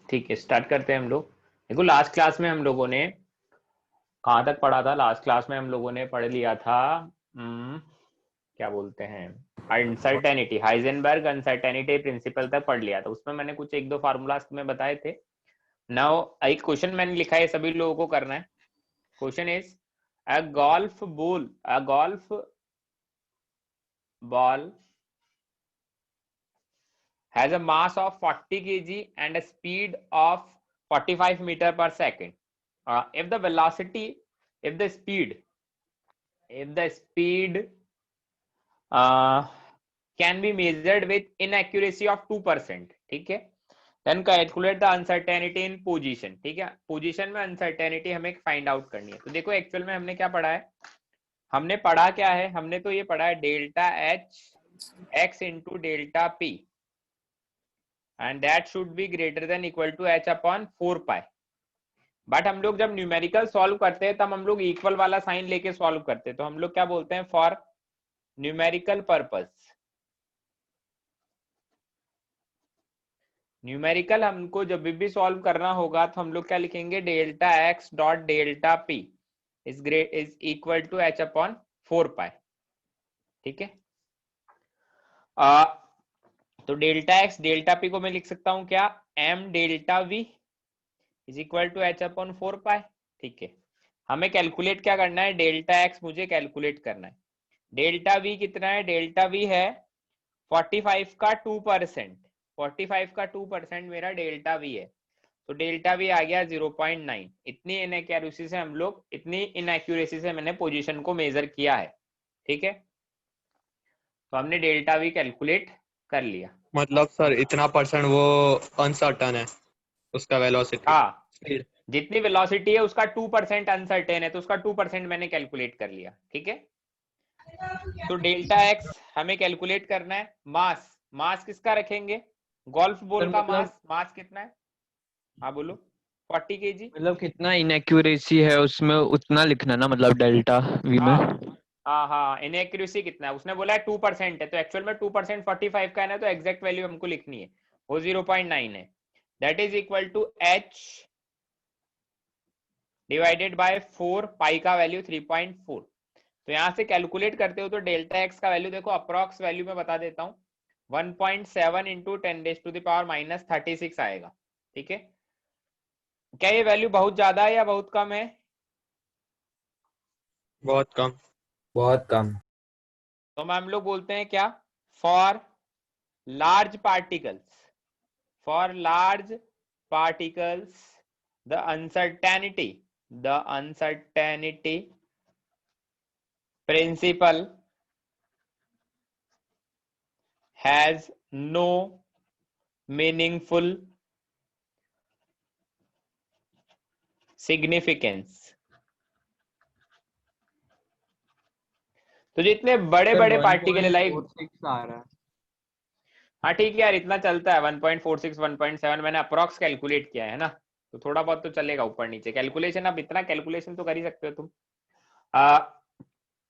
ठीक है, स्टार्ट करते हैं हम लोग। देखो लास्ट क्लास में हम लोगों ने कहाँ तक पढ़ा था? लास्ट क्लास में हम लोगों ने पढ़ लिया था, क्या बोलते हैं, अनसर्टेनिटी, हाइजेनबर्ग अनसर्टेनिटी प्रिंसिपल तक पढ़ लिया था। उसमें मैंने कुछ एक दो फार्मूलाज तुम्हें बताए थे। नाउ एक क्वेश्चन मैंने लिखा है, सभी लोगों को करना है। Question is a golf ball has a mass of 40 kg and a speed of 45 meter per second. If the velocity, if the speed can be measured with inaccuracy of 2%, ठीक है, then calculate the uncertainty in position, ठीक है। Position में uncertainty हमें find out करनी है। तो देखो एक्चुअल में हमने क्या पढ़ा है, हमने पढ़ा क्या है, हमने तो ये पढ़ा है delta H x into delta P and that should be greater than equal to h upon 4 pi। But हम लोग जब न्यूमेरिकल सॉल्व करते हैं तब हम लोग इक्वल वाला साइन लेके सॉल्व करते हैं, तो हम लोग क्या बोलते हैं, फॉर न्यूमेरिकल पर्पस। न्यूमेरिकल हमको जब भी सॉल्व करना होगा तो हम लोग क्या लिखेंगे, delta X dot delta P is equal to H upon 4 pi, ठीक है। तो डेल्टा एक्स डेल्टा पी को मैं लिख सकता हूं क्या, M delta V is equal to H upon 4 pi, ठीक है। हमें कैलकुलेट क्या करना है, डेल्टा एक्स मुझे कैलकुलेट करना है। डेल्टा वी कितना है, डेल्टा वी है 45 का 2%, 45 का 2% मेरा डेल्टा वी है। तो डेल्टा वी आ गया 0.9। इतनी इनएक्यूरेसी से हम लोग, इतनी इनएक्यूरेसी से मैंने पोजीशन को मेजर किया है, ठीक है। तो हमने डेल्टा वी कैलकुलेट कर लिया। मतलब सर इतना परसेंट वो अनसर्टन है उसका वेलोसिटी हाँ, स्पीड। जितनी वेलोसिटी है उसका 2% अनसर्टेन है, तो उसका 2% मैंने कैलकुलेट कर लिया, ठीक है। तो डेल्टा एक्स हमें कैलकुलेट करना है। मास, मास किसका रखेंगे, गोल्फ बॉल सर का मतलब मास कितना है, हाँ बोलो, 40 केजी। मतलब कितना इनएक्यूरेसी है उसमें उतना लिखना ना, मतलब डेल्टा वी में। हाँ हाँ हाँ, इनएक्यूरेसी कितना है, उसने बोला है 2% है, तो एक्चुअल में 2% 45 का है ना, तो एग्जैक्ट वैल्यू हमको लिखनी है, वो 0.9 है। That is equal to H divided by 4, pi का वैल्यू 3.4। तो यहां से कैलकुलेट करते हो तो डेल्टा एक्स का वैल्यू देखो, अप्रॉक्स वैल्यू में बता देता हूँ, 1.7 इंटू 10⁻⁻36 आएगा, ठीक है। क्या ये वैल्यू बहुत ज्यादा है या बहुत कम है? बहुत कम। बहुत कम। तो हम लोग बोलते हैं क्या, for large particles, for large particles the uncertainty principle has no meaningful significance। तो जितने बड़े सर बड़े पार्टिकल है, लाइक 1.46 आ रहा है। हाँ ठीक है यार, इतना चलता है, 1.46 1.7 मैंने अप्रॉक्स कैलकुलेट किया है ना, तो थोड़ा बहुत तो चलेगा ऊपर नीचे कैलकुलेशन। अब इतना कैलकुलेशन तो कर ही सकते हो तुम।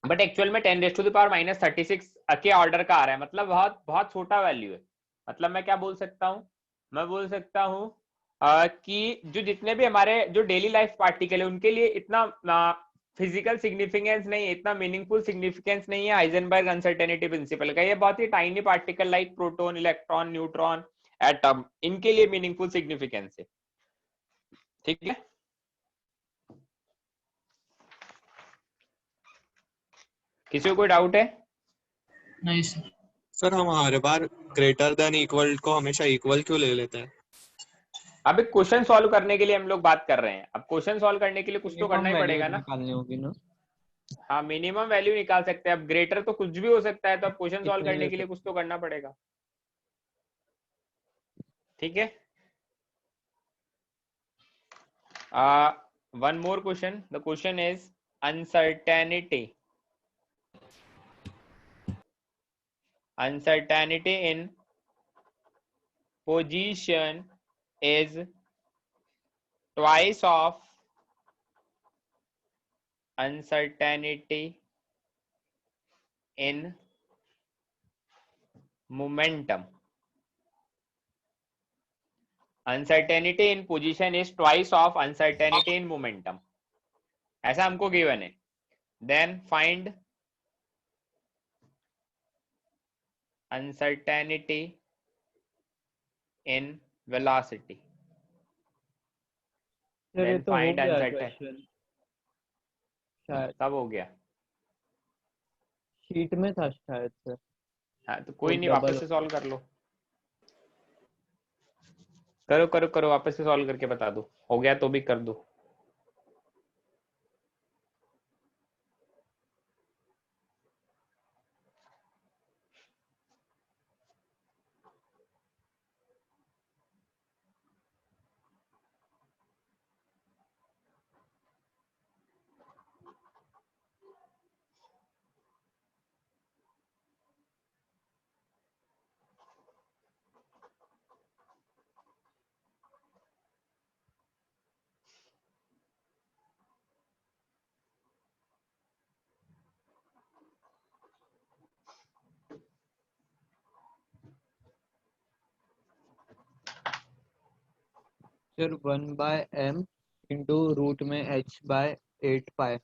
बट एक्चुअल में 10⁻⁻36 के ऑर्डर का आ रहा है, मतलब बहुत बहुत छोटा वैल्यू है। मतलब मैं क्या बोल सकता हूँ, मैं बोल सकता हूँ कि जो जितने भी हमारे जो डेली लाइफ पार्टिकल है उनके लिए इतना फिजिकल सिग्निफिकेंस नहीं है, इतना मीनिंगफुल सिग्निफिकेंस नहीं है हाइजेनबर्ग अनसर्टेनिटी प्रिंसिपल का। ये बहुत ही tiny particle like proton, electron, neutron, atom, इनके लिए मीनिंगफुल सिग्निफिकेंस है, ठीक है। किसी को कोई डाउट है? नहीं सर। सर हम हर बार ग्रेटर देन इक्वल को हमेशा इक्वल क्यों ले लेते हैं? अब एक क्वेश्चन सॉल्व करने के लिए हम लोग बात कर रहे हैं। अब क्वेश्चन सॉल्व करने के लिए कुछ तो करना मिनिमम ही वैल्यू पड़ेगा ना। निकालनी होगी ना। हाँ, मिनिमम वैल्यू निकाल सकते हैं। अब ग्रेटर तो कुछ भी हो सकता है, तो अब क्वेश्चन सॉल्व कितने करने ले के लिए सकते? कुछ तो करना पड़ेगा, ठीक है। One more question, the question is uncertainty, uncertainty in position is twice of uncertainty in momentum। Uncertainty in position is twice of uncertainty in momentum, ऐसा हमको गिवन है। Then find uncertainty in velocity, sir ये then तो हो find गया uncertain. Question शायद, कब हो गया? शीट में था शायद सर। हाँ तो कोई वो नहीं, डबल वापस से सॉल्व कर लो, करो करो करो, वापस से सॉल्व करके बता दो, हो गया तो भी कर दो। सर 1/m इंटू रूट में h/8 पाई।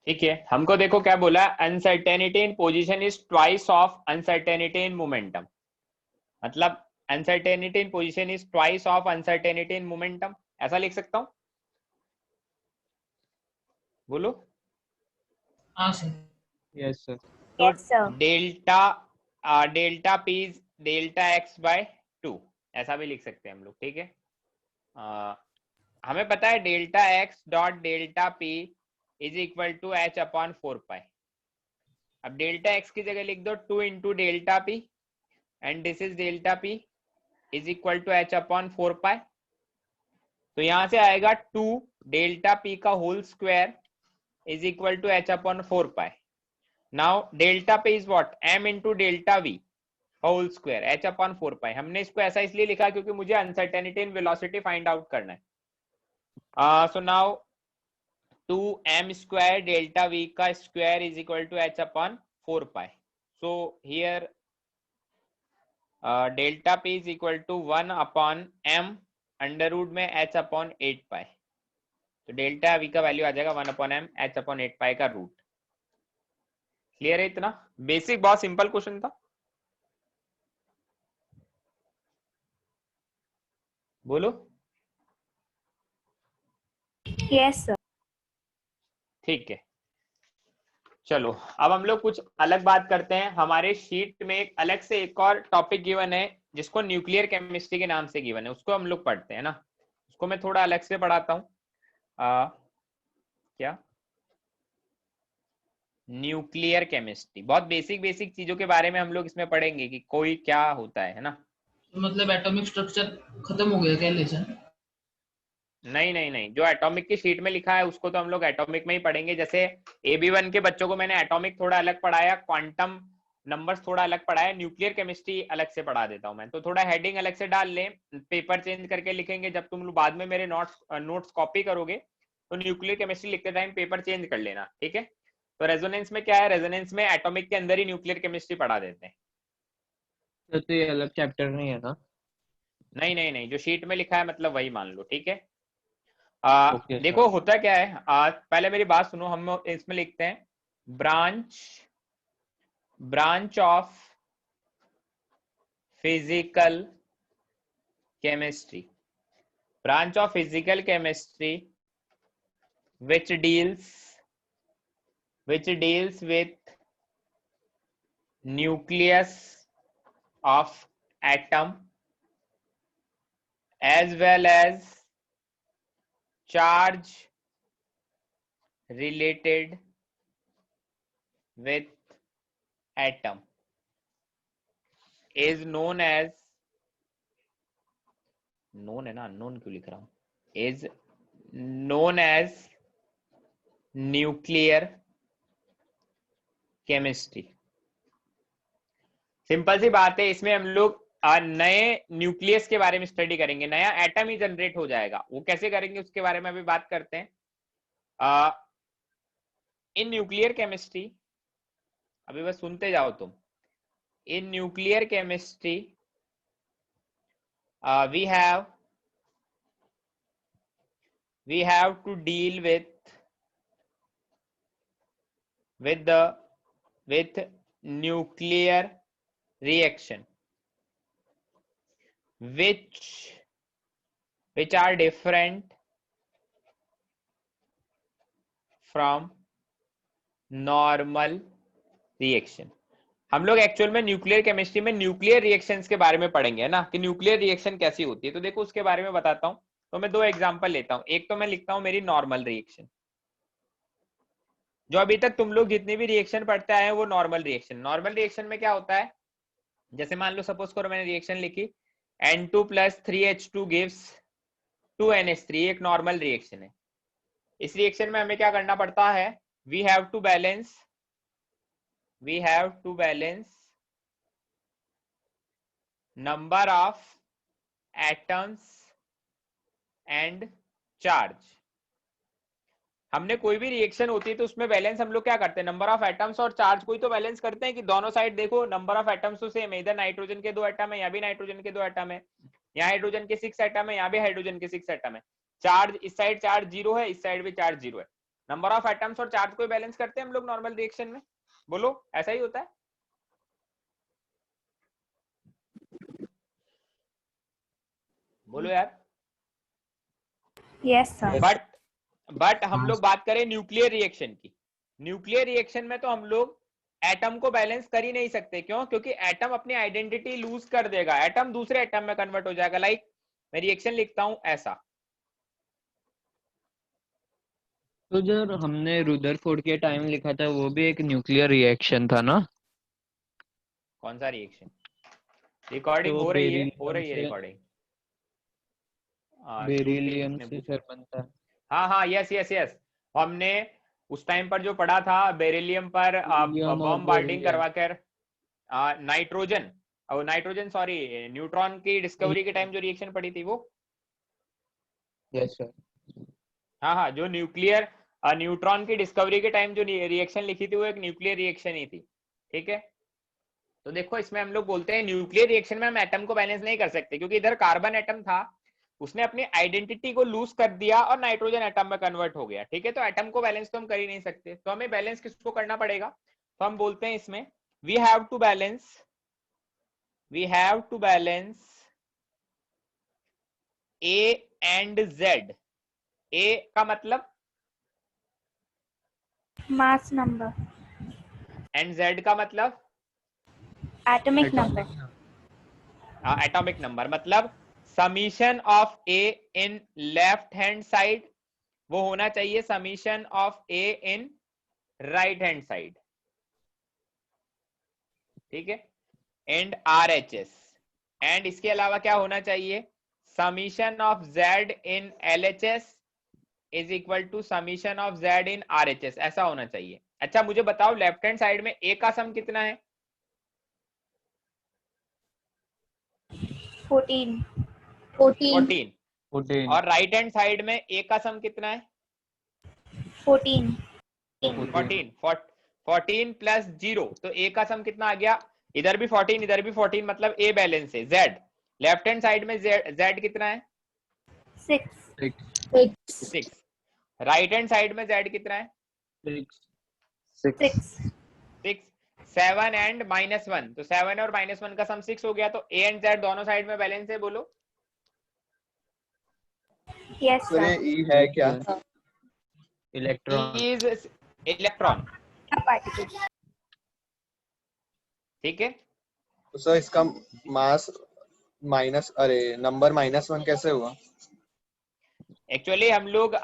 ठीक है, हमको देखो क्या बोला, uncertainty in position is twice of uncertainty in momentum, मतलब uncertainty in position is twice of uncertainty in momentum, ऐसा लिख सकता हूं? बोलो। हाँ सर। Yes sir. तो delta P is delta x by 2, ऐसा भी लिख सकते हैं हम लोग, ठीक है। हमें पता है delta X dot delta P is equal to H upon 4 pi. अब डेल्टा एक्स की जगह लिख दो 2 into delta P and this is delta P is equal to H upon 4 pi. तो यहां से आएगा 2 डेल्टा पी का whole square is equal to H upon 4 pi. Now delta P is what, m into delta V whole square h upon 4 पाई। हमने इसको ऐसा इसलिए लिखा क्योंकि मुझे uncertainty in velocity find out करना है। So now 2m square delta v का square is equal to h upon 4 pi. So here delta p is equal to 1 upon m under root में h अपॉन 8 पाई। तो delta v का value आ जाएगा 1 upon m h upon 8 pi का root. Clear है? इतना basic, बहुत simple question था। बोलो। Yes sir. ठीक है, चलो अब हम लोग कुछ अलग बात करते हैं। हमारे शीट में एक अलग से एक और टॉपिक गिवन है जिसको न्यूक्लियर केमिस्ट्री के नाम से गिवन है, उसको हम लोग पढ़ते हैं ना। उसको मैं थोड़ा अलग से पढ़ाता हूँ। क्या न्यूक्लियर केमिस्ट्री, बहुत बेसिक बेसिक चीजों के बारे में हम लोग इसमें पढ़ेंगे कि कोई क्या होता है ना। मतलब एटॉमिक स्ट्रक्चर खत्म हो गया क्या लेसन? नहीं नहीं नहीं, जो एटॉमिक की शीट में लिखा है उसको तो हम लोग एटॉमिक में ही पढ़ेंगे। जैसे AB1 के बच्चों को मैंने एटॉमिक थोड़ा अलग पढ़ाया, क्वांटम नंबर्स थोड़ा अलग पढ़ाया, न्यूक्लियर केमिस्ट्री अलग से पढ़ा देता हूं मैं। तो थोड़ा हेडिंग अलग से डाल लें, पेपर चेंज करके लिखेंगे। जब तुम लोग बाद में मेरे नोट्स कॉपी करोगे तो न्यूक्लियर केमिस्ट्री लिखते टाइम पेपर चेंज कर लेना, ठीक है। तो रेजोनेंस में क्या है, रेजोनेंस में एटॉमिक के अंदर ही न्यूक्लियर केमिस्ट्री पढ़ा देते हैं। तो ये अलग चैप्टर नहीं है ना? नहीं नहीं नहीं, जो शीट में लिखा है मतलब वही मान लो, ठीक है। ओके देखो सर। होता क्या है, पहले मेरी बात सुनो। हम इसमें लिखते हैं branch of physical chemistry, branch of physical chemistry which deals with nucleus of atom as well as charge related with atom is known as, known है ना, unknown क्यों लिख रहा हूं, is known as nuclear chemistry. Simple सी बात है, इसमें हम लोग नए न्यूक्लियस के बारे में स्टडी करेंगे, नया एटम ही जनरेट हो जाएगा। वो कैसे करेंगे उसके बारे में अभी बात करते हैं। इन न्यूक्लियर केमिस्ट्री, अभी बस सुनते जाओ तुम। In nuclear chemistry we have to deal with nuclear reaction which are different from normal reaction. हम लोग एक्चुअल में न्यूक्लियर केमिस्ट्री में न्यूक्लियर रिएक्शंस के बारे में पढ़ेंगे, है ना, कि न्यूक्लियर रिएक्शन कैसी होती है. तो देखो उसके बारे में बताता हूं. तो मैं 2 एग्जांपल लेता हूं. एक तो मैं लिखता हूं मेरी नॉर्मल रिएक्शन. जो अभी तक तुम लोग जितनी भी रिएक्शन पढ़ते आए हैं वो नॉर्मल रिएक्शन. नॉर्मल रिएक्शन में क्या होता है, जैसे मान लो सपोज करो मैंने रिएक्शन लिखी N2 + 3H2 gives 2NH3, एक नॉर्मल रिएक्शन है. इस रिएक्शन में हमें क्या करना पड़ता है, we have to balance number of atoms and charge. हमने कोई भी रिएक्शन होती है तो उसमें बैलेंस हम लोग क्या करते हैं, नंबर ऑफ एटम्स और चार्ज को ही तो बैलेंस करते हैं कि दोनों साइड देखो नंबर ऑफ एटम्स तो सेम है. इधर नाइट्रोजन के 2 एटम है, यहाँ भी नाइट्रोजन के 2 एटम है, यहाँ हाइड्रोजन के 6 एटम है, यहाँ भी हाइड्रोजन के 6 एटम है. चार्ज इस साइड चार्ज 0 है, इस साइड भी चार्ज 0 है. नंबर ऑफ एटम्स और चार्ज को बैलेंस करते हैं हम लोग नॉर्मल रिएक्शन में. बोलो ऐसा ही होता है. बोलो यार. Yes, sir. बट हम लोग बात करें न्यूक्लियर रिएक्शन की. न्यूक्लियर रिएक्शन में तो हम लोग एटम को बैलेंस कर ही नहीं सकते. क्यों? क्योंकि एटम अपनी आइडेंटिटी लूज कर देगा, एटम दूसरे एटम में कन्वर्ट हो जाएगा. लाइक मैं रिएक्शन लिखता हूं ऐसा. तो जो हमने रुदरफोर्ड के टाइम लिखा था वो भी एक न्यूक्लियर रिएक्शन था ना? कौन सा रिएक्शन? रिकॉर्डिंग तो हो रही है बेरिलियम रिकॉर्डिंग. बेरिलियम से सर बनता है. हाँ यस. हमने उस टाइम पर जो पढ़ा था बेरिलियम पर बेरिलियम और बॉम्बार्डिंग बेरिलियम. करवा कर नाइट्रोजन सॉरी न्यूट्रॉन की डिस्कवरी के टाइम जो रिएक्शन पड़ी थी वो. Yes sir. हाँ जो न्यूट्रॉन की डिस्कवरी के टाइम जो रिएक्शन लिखी थी वो एक न्यूक्लियर रिएक्शन ही थी. ठीक है. तो देखो इसमें हम लोग बोलते हैं न्यूक्लियर रिएक्शन में हम एटम को बैलेंस नहीं कर सकते क्योंकि इधर कार्बन एटम था, उसने अपनी आइडेंटिटी को लूज कर दिया और नाइट्रोजन एटम में कन्वर्ट हो गया. ठीक है. तो एटम को बैलेंस तो हम कर ही नहीं सकते. तो हमें बैलेंस किसको करना पड़ेगा, तो हम बोलते हैं इसमें we have to balance A and Z. A का मतलब Mass number. एंड जेड का मतलब Atomic number. Atomic number. मतलब summation of A in left hand side वो होना चाहिए summation of A in right hand side. ठीक है. And RHS. एंड इसके अलावा क्या होना चाहिए, summation of Z in LHS is equal to summation of Z in RHS. ऐसा होना चाहिए. अच्छा मुझे बताओ लेफ्ट हैंड साइड में ए का सम कितना है? 14. 14. 14. और राइट हैंड साइड में ए का सम कितना है? 14. 14 प्लस 0. तो ए का सम कितना आ गया? इधर भी 14 इधर भी 14, मतलब ए बैलेंस है. जेड लेफ्ट हैंड साइड में जेड कितना है? 6. राइट हैंड साइड में जेड कितना है? 6. 7 एंड -1. तो 7 और -1 का सम 6 हो गया. तो ए एंड जेड दोनों साइड में बैलेंस है. बोलो. Yes, sir. ई है क्या? इलेक्ट्रॉन. Is electron. Particle. ठीक है. तो सर इसका मास नंबर -1 कैसे हुआ? एक्चुअली हम लोग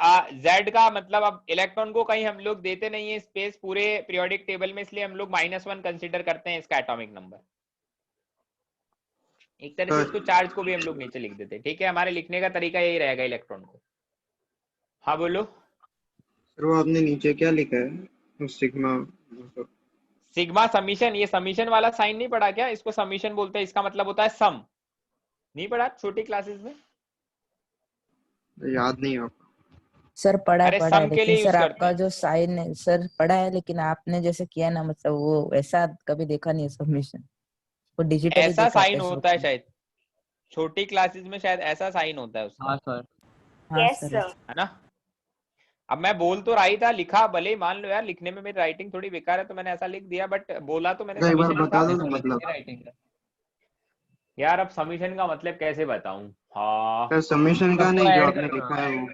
जेड का मतलब अब इलेक्ट्रॉन को कहीं हम लोग देते नहीं है स्पेस पूरे पीरियोडिक टेबल में, इसलिए हम लोग -1 कंसीडर करते हैं इसका एटॉमिक नंबर. एक तरह से इसको चार्ज को भी हम लोग नीचे लिख देते हैं. ठीक है. हमारे लिखने का तरीका यही रहेगा इलेक्ट्रॉन को. हाँ बोलो. सर वो आपने नीचे क्या लिखा है, सिग्मा समीशन. ये समीशन वाला साइन नहीं पढ़ा क्या? इसको समीशन बोलते हैं. इसका मतलब होता है सम. नहीं पढ़ा छोटी क्लासेस में? याद नहीं आपको? सर पढ़ा अरे है सम के लिए लेकिन यूज सर करते आपका हैं. जो साइन है सर पढ़ा है, लेकिन आपने जैसे किया ना मतलब वो वैसा कभी देखा नहीं है सबमिशन. वो डिजिटली ऐसा देखा साइन है होता है शायद. छोटी क्लासेस में शायद ऐसा साइन होता है उसका, हाँ सर। हाँ Yes, सर। sir. है ना। अब मैं बोल तो रही था, लिखा भले ही मान लो यार, लिखने में मेरी राइटिंग थोड़ी बेकार है तो मैंने ऐसा लिख दिया, बट बोला तो मैंने एक बार समीशन बता दो का मतलब। राइटिंग यार अब समीशन का मतलब कैसे बताऊं। हाँ सर सबमिशन का सबको नहीं, जो ऐड आपने करना। लिखा है वो।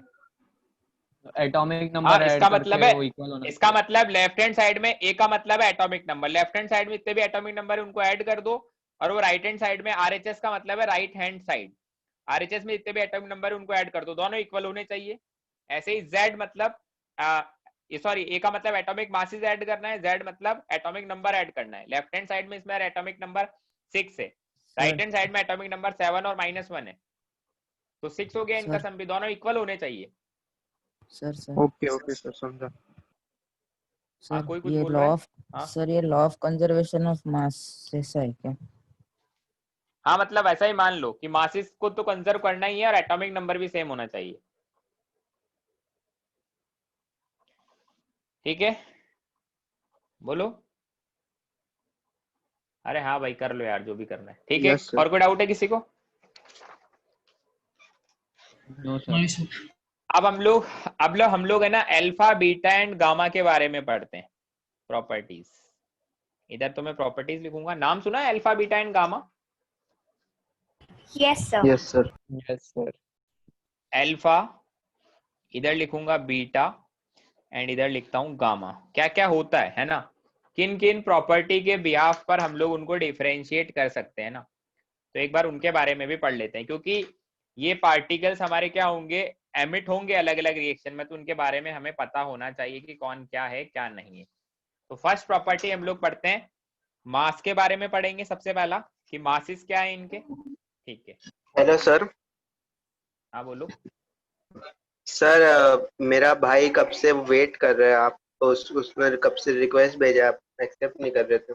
एटॉमिक हाँ, नंबर ऐड इसका मतलब करके है, वो इक्वल होना इसका चाहिए। मतलब लेफ्ट हैंड साइड में ए का मतलब है atomic number, left hand side में जितने भी एटॉमिक नंबर है उनको ऐड कर दो, और वो राइट हैंड साइड में आरएचएस का मतलब है राइट हैंड साइड, आरएचएस में जितने भी एटॉमिक नंबर है उनको ऐड कर दो, दोनों इक्वल होने चाहिए। ऐसे ही जेड मतलब सॉरी ए का मतलब एटॉमिक मासेस ऐड करना है, जेड मतलब एटॉमिक नंबर ऐड करना है। लेफ्ट हैंड साइड में इसमें एटॉमिक नंबर 6 है, राइट हैंड साइड में एटॉमिक नंबर 7 और -1 है, तो 6 हो गया इनका सर। सम भी, दोनों इक्वल होने चाहिए। Sir sir okay okay sir, समझा। हाँ, सर कोई कुछ ये बोल लॉ रहा है। ऑफ हाँ सर ये law of conservation of mass ऐसा है क्या? हाँ, मतलब ऐसा ही मान लो कि मासेस को तो कंजर्व करना ही है और एटॉमिक नंबर भी सेम होना चाहिए, ठीक है। बोलो। अरे हाँ भाई, कर लो यार जो भी करना है, ठीक है। Yes sir. और कोई डाउट है किसी को? No sir. नहीं सर। अब हम लोग है ना अल्फा बीटा एंड गामा के बारे में पढ़ते हैं, प्रॉपर्टीज। इधर तो मैं प्रॉपर्टीज लिखूंगा, नाम सुना है alpha beta and gamma? Yes, sir. Yes sir. Yes sir. Alpha, इधर लिखूंगा बीटा, एंड इधर लिखता हूं गामा। क्या क्या होता है ना, किन किन प्रॉपर्टी के बिहाफ पर हम लोग उनको डिफरेंशिएट कर सकते हैं ना, तो एक बार उनके बारे में भी पढ़ लेते हैं, क्योंकि ये पार्टिकल्स हमारे क्या होंगे, एमिट होंगे अलग अलग रिएक्शन में, तो उनके बारे में हमें पता होना चाहिए कि कौन क्या है क्या नहीं है। तो फर्स्ट प्रॉपर्टी हम लोग पढ़ते हैं, मास के बारे में पढ़ेंगे सबसे पहला, कि मासेस क्या है इनके, ठीक है। Hello sir. हाँ बोलो। सर मेरा भाई कब से वेट कर रहा है, आप तो उसमें कब से रिक्वेस्ट भेजा, आप एक्सेप्ट नहीं कर रहे थे।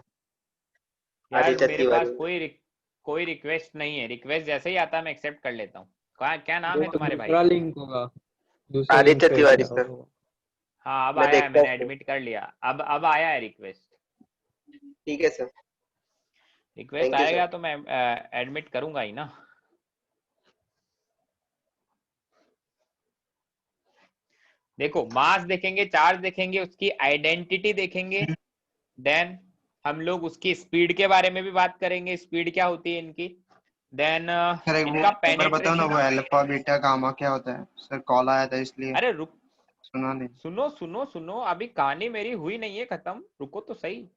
यार आदित्य मेरे तिवारी। पास कोई रिक्वेस्ट नहीं है, रिक्वेस्ट जैसे ही आता है मैं एक्सेप्ट कर लेता हूँ। क्या नाम है वो तुम्हारे भाई दूसरा का? लिंक होगा, दूसरे लिंक आदित्य पे तिवारी गया सर। होगा। हाँ अब मैं आया है, देखता मैंने हूँ। एडमिट कर लिया, अब आया है रिक्वेस्ट। ठीक है सर। रिक्वेस्ट थैंक यू आएगा सर। तो मैं एडमिट करूंगा ही ना। देखो मास देखेंगे, चार्ज देखेंगे, उसकी आइडेंटिटी देखेंगे, देन हम लोग उसकी स्पीड के बारे में भी बात करेंगे, स्पीड क्या होती है इनकी, देन सर इनका एक बार बताओ ना, वो पेनिट्रेशन। अल्फा बीटा गामा क्या होता है? सर कॉल आया था इसलिए अरे रुक, सुना नहीं। सुनो सुनो सुनो, अभी कहानी मेरी हुई नहीं है खत्म, रुको तो सही।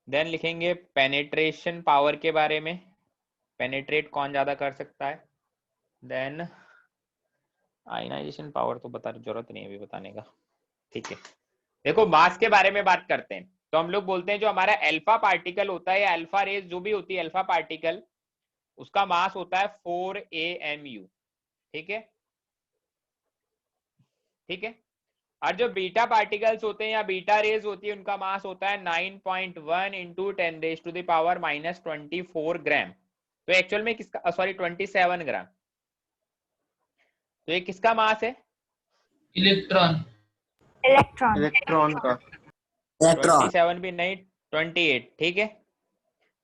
देन लिखेंगे पेनिट्रेशन पावर के बारे में, पेनिट्रेट कौन ज्यादा कर सकता है, देन आयनाइजेशन पावर तो बता जरूरत नहीं है अभी बताने का, ठीक है। देखो मास के बारे में बात करते हैं, तो हम लोग बोलते हैं जो हमारा अल्फा पार्टिकल होता है, अल्फा रेज जो भी होती है अल्फा पार्टिकल, उसका मास होता है 4 AMU, ठीक है, ठीक है। और जो बीटा पार्टिकल्स होते हैं या बीटा रेज होती है, उनका मास होता है 9.1 इंटू 10⁻⁻24 ग्राम। तो एक्चुअल में किसका, सॉरी 27 ग्राम। तो ये किसका मास है? इलेक्ट्रॉन। Electron. इलेक्ट्रॉन का। 27 भी नहीं, 28, ठीक है।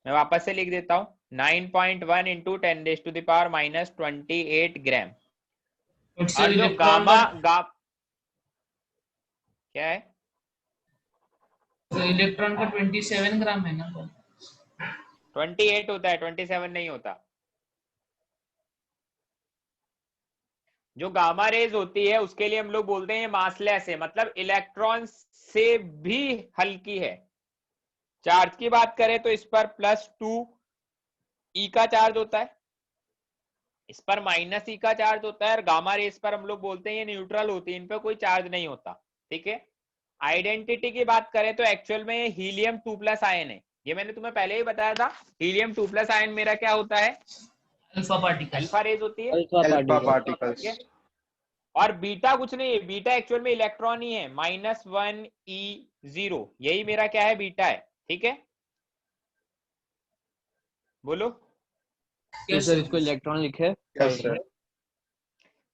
मैं वापस से लिख देता हूँ, 9.1 इंटू 10⁻⁻28 ग्राम। बट सर और जो इलेक्ट्रॉन का क्या है, इलेक्ट्रॉन का 27 ग्राम है ना। 28 होता है, 27 नहीं होता। जो गामा रेज होती है उसके लिए हम लोग बोलते हैं मासलेस है, मतलब इलेक्ट्रॉन से भी हल्की है। चार्ज की बात करें तो इस पर +2 E का चार्ज होता है, इस पर -E का चार्ज होता है, और गामा रेस पर हम लोग बोलते हैं ये न्यूट्रल होती है, इन पर कोई चार्ज नहीं होता, ठीक है। आइडेंटिटी की बात करें तो एक्चुअल में हीलियम 2+ आयन है, ये मैंने तुम्हें पहले ही बताया था। हीलियम 2+ आयन मेरा क्या होता है, अल्फा पार्टिकल। अल्फा रेज होती है, अल्फा अल्फा पार्टिकल। ठीक है। पार्टिकल्स। और बीटा कुछ नहीं है, बीटा एक्चुअल में इलेक्ट्रॉन ही है, -1E0, यही मेरा क्या है, बीटा है, ठीक है। बोलो। तो सर इसको इलेक्ट्रॉन लिखे यस सर।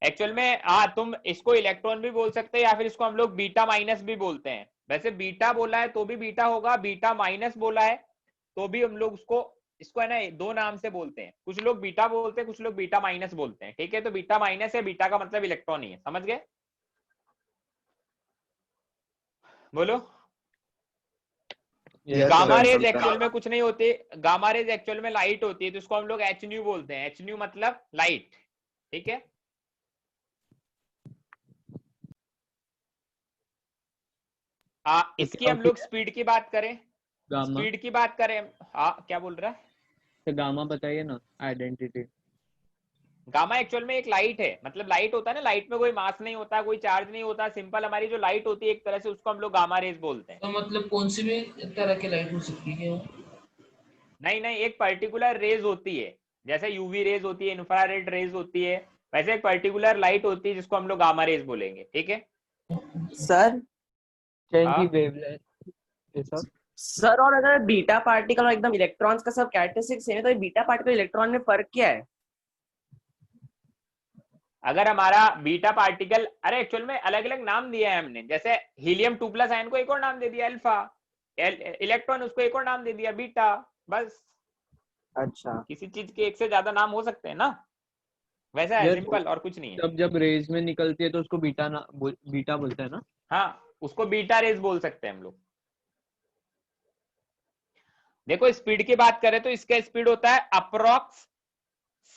एक्चुअल में तुम इसको इलेक्ट्रॉन भी बोल सकते हैं, या फिर इसको हम लोग बीटा माइनस भी बोलते हैं। वैसे बीटा बोला है तो भी बीटा होगा, बीटा माइनस बोला है तो भी हम लोग उसको इसको है ना दो नाम से बोलते हैं, कुछ लोग बीटा बोलते हैं, कुछ लोग बीटा माइनस बोलते हैं, ठीक है। तो बीटा माइनस है, बीटा का मतलब इलेक्ट्रॉन ही है, समझ गए? बोलो। Yes, gamma sir. Rays actual में कुछ नहीं होती, गामा रेज एक्चुअल में लाइट होती है, तो इसको हम लोग एच न्यू बोलते हैं, एच न्यू मतलब लाइट, ठीक है। तो इसकी क्या हम होती लोग है स्पीड की बात करें, गामा? स्पीड की बात करें, हाँ क्या बोल रहा है? तो गामा बताइए ना, आइडेंटिटी। गामा एक्चुअल में एक लाइट है, मतलब लाइट होता है ना, लाइट में कोई मास नहीं होता, कोई चार्ज नहीं होता, सिंपल हमारी जो लाइट होती है एक तरह से, उसको हम लोग गामा रेज बोलते हैं। तो मतलब कौन सी भी तरह की लाइट हो सकती है वो? नहीं नहीं, एक पर्टिकुलर रेज होती है, जैसे यूवी रेज होती है, इंफ्रारेड रेज होती है, वैसे एक पर्टिकुलर लाइट होती है जिसको हम लोग गामा रेज बोलेंगे, ठीक है। सर चेंज हाँ की वेवलेंथ ये सब। सर और अगर बीटा पार्टिकल और एकदम इलेक्ट्रॉन्स का सब कैरेक्टरिस्टिक सेम है तो बीटा पार्टिकल इलेक्ट्रॉन में फर्क क्या है? अगर हमारा बीटा पार्टिकल, अरे एक्चुअल में अलग अलग नाम दिया है हमने, जैसे हीलियम 2+ आयन को एक और नाम दे दिया अल्फा, इलेक्ट्रॉन उसको एक और नाम दे दिया बीटा, बस। अच्छा किसी चीज के एक से ज्यादा नाम हो सकते हैं ना, वैसा है, यार सिंपल, और कुछ नहीं है। जब रेज में निकलती है तो उसको बीटा बोलते हैं ना? हाँ, उसको बीटा रेज बोल सकते हैं हम लोग। देखो स्पीड की बात करें तो इसका स्पीड होता है अप्रोक्स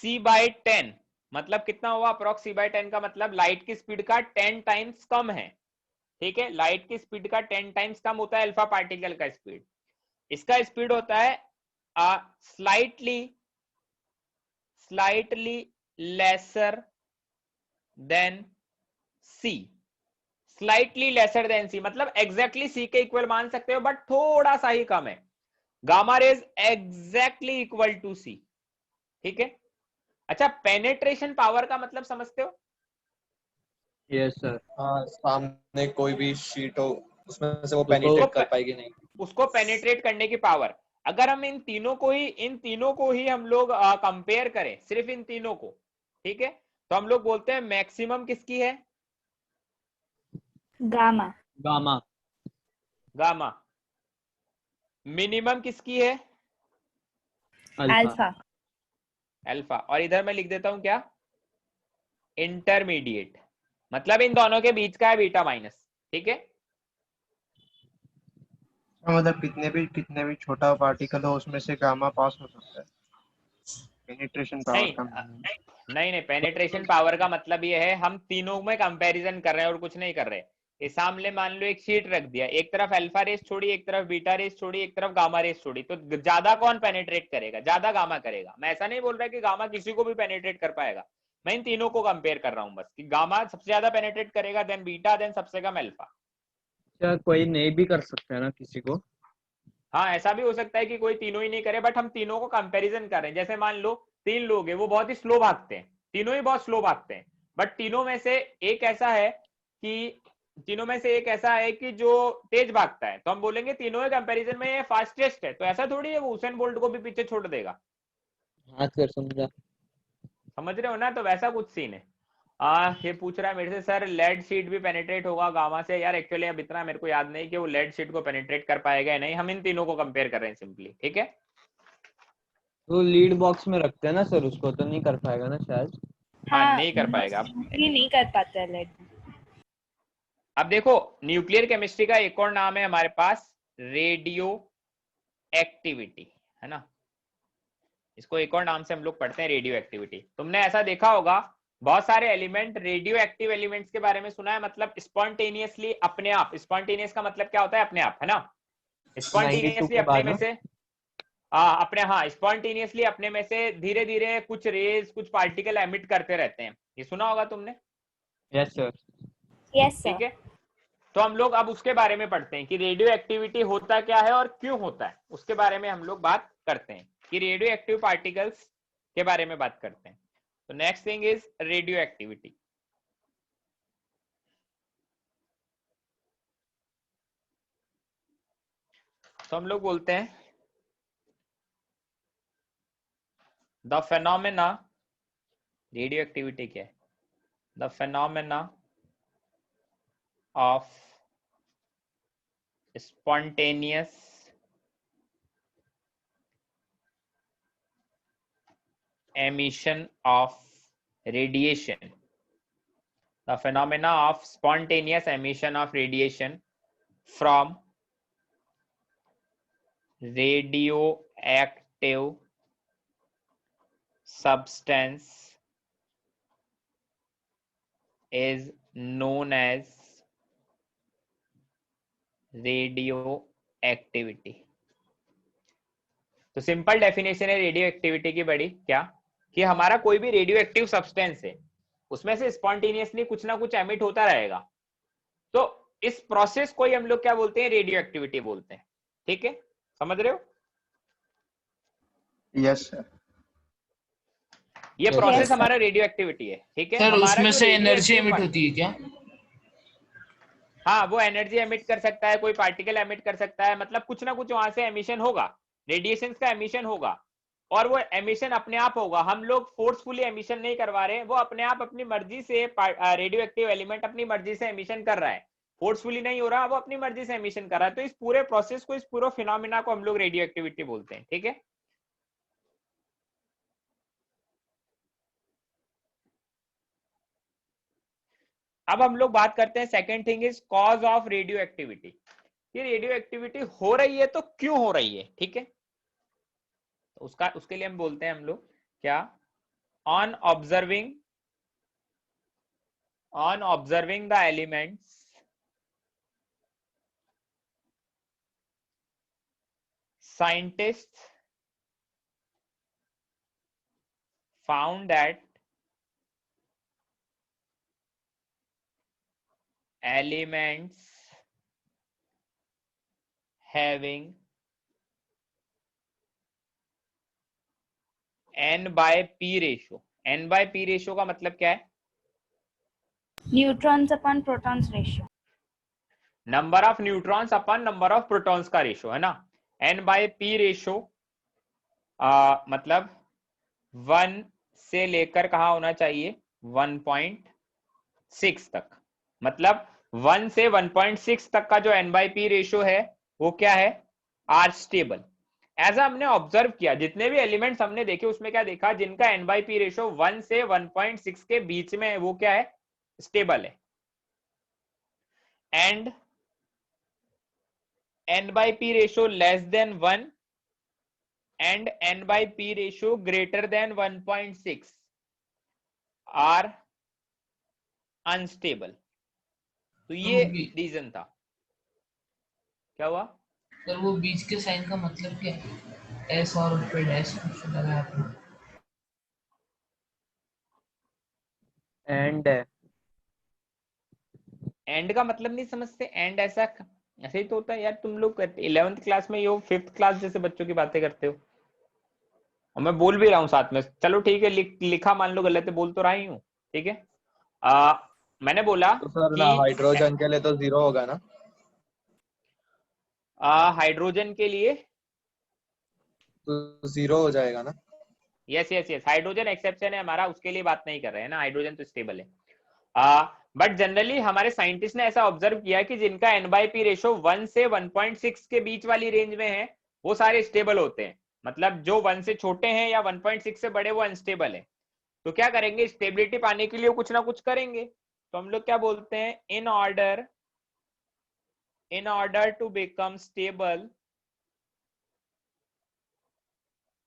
c/10, मतलब कितना हुआ अप्रोक्स c/10 का मतलब लाइट की स्पीड का 10 टाइम्स कम है, ठीक है। लाइट की स्पीड का 10 टाइम्स कम होता है अल्फा पार्टिकल का स्पीड। इसका स्पीड होता है slightly lesser than c, slightly lesser than C, मतलब एग्जैक्टली सी के इक्वल मान सकते हो, बट थोड़ा सा ही कम है। Gamma rays exactly equal to C, ठीक है। अच्छा, पेनेट्रेशन पावर का मतलब समझते हो? Yes sir. हाँ, सामने कोई भी शीट हो उसमें से वो उसको पेनिट्रेट कर पाएगी नहीं। उसको पेनेट्रेट करने की पावर। अगर हम इन तीनों को ही हम लोग कंपेयर करें, सिर्फ इन तीनों को, ठीक है, तो हम लोग बोलते हैं मैक्सिमम किसकी है? गामा। गामा। गामा। मिनिमम किसकी है? अल्फा। अल्फा। अल्फा। और इधर मैं लिख देता हूं क्या? इंटरमीडिएट, मतलब इन दोनों के बीच का है बीटा माइनस, ठीक है। मतलब कितने भी छोटा पार्टिकल हो उसमें से गामा पास हो सकता है, पेनिट्रेशन पावर नहीं का नहीं नहीं, पेनेट्रेशन पावर का मतलब ये है हम तीनों में कंपैरिजन कर रहे हैं और कुछ नहीं कर रहे। ये सामने मान लो एक शीट रख दिया, एक तरफ अल्फा रेस छोड़ी, एक तरफ बीटा रेस छोड़ी, एक तरफ गामा रेस छोड़ी, तो ज्यादा कौन पेनेट्रेट करेगा? ज्यादा गामा करेगा। मैं ऐसा नहीं बोल रहा कि गामा किसी को भी पेनेट्रेट कर पाएगा, मैं इन तीनों को कंपेयर कर रहा हूं बस, कि गामा सबसे ज्यादा पेनेट्रेट करेगा, देन बीटा, देन सबसे कम अल्फा। क्या कोई नहीं भी कर सकता है ना किसी को? हाँ, ऐसा भी हो सकता है कि कोई तीनों ही नहीं करे, बट हम तीनों को कंपैरिजन कर रहे हैं। जैसे मान लो 3 लोग हैं, वो बहुत ही स्लो भागते हैं, तीनों ही बहुत स्लो भागते हैं, बट तीनों में से एक ऐसा है कि जो तेज भागता है, तो हम बोलेंगे तीनों के कंपैरिजन में ये फास्टेस्ट है। तो ऐसा थोड़ी है वो उसेन बोल्ट को भी पीछे छोड़ देगा, हाँ सर समझा। समझ रहे हो ना? तो वैसा कुछ सीन है। ये पूछ रहा है मेरे से, सर लेड शीट भी पेनिट्रेट होगा गामा से? यार एक्चुअली अब इतना मेरे को याद नहीं कि वो लेड शीट को पेनिट्रेट कर पाएगा या नहीं, हम इन तीनों को कंपेयर कर रहे हैं सिंपली, ठीक है। तो लीड बॉक्स में रखते हैं ना सर, उसको तो नहीं कर पाएगा ना शायद। हाँ, हाँ, नहीं कर पाएगा। ये नहीं कर पाता है लेड। अब देखो, न्यूक्लियर केमिस्ट्री का एक और नाम है हमारे पास, रेडियो एक्टिविटी, है ना। इसको एक और नाम से हम लोग पढ़ते हैं रेडियो एक्टिविटी। तुमने ऐसा देखा होगा बहुत सारे एलिमेंट, रेडियो एक्टिव एलिमेंट्स के बारे में सुना है, मतलब स्पॉन्टेनियसली, अपने आप। स्पॉन्टेनियस का मतलब क्या होता है? अपने आप, है ना। 92 स्पॉन्टेनियसली के अपने बाद में ना? से स्पॉन्टेनियसली अपने में से धीरे धीरे कुछ रेज, कुछ पार्टिकल एमिट करते रहते हैं, ये सुना होगा तुमने, यस सर। यस ठीक सर। है। तो हम लोग अब उसके बारे में पढ़ते हैं कि रेडियो एक्टिविटी होता क्या है और क्यों होता है, उसके बारे में हम लोग बात करते हैं, कि रेडियो एक्टिव पार्टिकल्स के बारे में बात करते हैं। तो next thing is radio activity. तो हम लोग बोलते हैं द फेनोमेना, रेडियो एक्टिविटी क्या है? The phenomena of spontaneous emission of radiation, the phenomena of spontaneous emission of radiation from radioactive substance is known as radioactivity. तो सिंपल डेफिनेशन है radio activity की बड़ी क्या, कि हमारा कोई भी रेडियो एक्टिव सब्सटेंस है उसमें से स्पॉन्टेनियसली कुछ ना कुछ एमिट होता रहेगा, तो इस प्रोसेस को ही हम लोग क्या बोलते हैं, रेडियो एक्टिविटी बोलते हैं। ठीक है, समझ रहे हो? Yes sir. ये प्रोसेस हमारा रेडियो एक्टिविटी है। ठीक है सर हमारा उसमें जो से radioactive एनर्जी एमिट part- होती है क्या? हाँ, वो एनर्जी एमिट कर सकता है, कोई पार्टिकल एमिट कर सकता है, मतलब कुछ ना कुछ वहां से एमिशन होगा, रेडिएशन का एमिशन होगा, और वो एमिशन अपने आप होगा। हम लोग फोर्सफुली एमिशन नहीं करवा रहे, वो अपने आप अपनी मर्जी से रेडियो एक्टिव एलिमेंट अपनी मर्जी से एमिशन कर रहा है, फोर्सफुली नहीं हो रहा, वो अपनी मर्जी से एमिशन कर रहा है। तो इस पूरे प्रोसेस को, इस पूरे फिनोमिना को हम लोग रेडियो एक्टिविटी बोलते हैं। ठीक है, अब हम लोग बात करते हैं second thing is cause of radio activity. ये रेडियो एक्टिविटी हो रही है तो क्यों हो रही है? ठीक है, तो उसके लिए हम बोलते हैं हम लोग क्या, on observing the elements scientists found that elements having n/p ratio, n/p ratio का मतलब क्या है? Neutrons upon protons ratio, number of neutrons upon number of protons का रेशियो है ना। n/p रेशियो मतलब 1 से लेकर कहाँ होना चाहिए, 1.6 तक, मतलब 1 से 1.6 तक का जो n/p रेशियो है वो क्या है, आर स्टेबल। ऐसा हमने ऑब्जर्व किया, जितने भी एलिमेंट्स हमने देखे उसमें क्या देखा, जिनका n/p रेशियो 1 से 1.6 के बीच में है वो क्या है, स्टेबल है। And n/p ratio less than 1 and n/p ratio greater than 1.6 are unstable। तो ये रीजन था। क्या हुआ सर वो बीच के साइन का मतलब क्या है? एस और उस पे डैश कुछ लगाया आपने? एंड का मतलब नहीं समझते? एंड ऐसा ऐसे ही तो होता है यार, तुम लोग 11th क्लास में ये 5th क्लास जैसे बच्चों की बातें करते हो, और मैं बोल भी रहा हूँ साथ में। चलो ठीक है, लिखा मान लो गलत है, बोल तो रहा ही हूँ। ठीक है, मैंने बोला तो सर कि ना हाइड्रोजन के लिए तो 0 होगा ना, हाइड्रोजन के लिए तो 0 हो जाएगा ना। Yes yes yes, hydrogen exception है हमारा, उसके लिए बात नहीं कर रहे हैं ना, हाइड्रोजन तो स्टेबल है। बट जनरली हमारे साइंटिस्ट ने ऐसा ऑब्जर्व किया कि जिनका n/p रेशियो 1 से 1.6 के बीच वाली रेंज में है वो सारे स्टेबल होते हैं, मतलब जो 1 से छोटे हैं या 1.6 से बड़े वो अनस्टेबल है। तो क्या करेंगे, स्टेबिलिटी पाने के लिए कुछ ना कुछ करेंगे। तो हम लोग क्या बोलते हैं, in order to become stable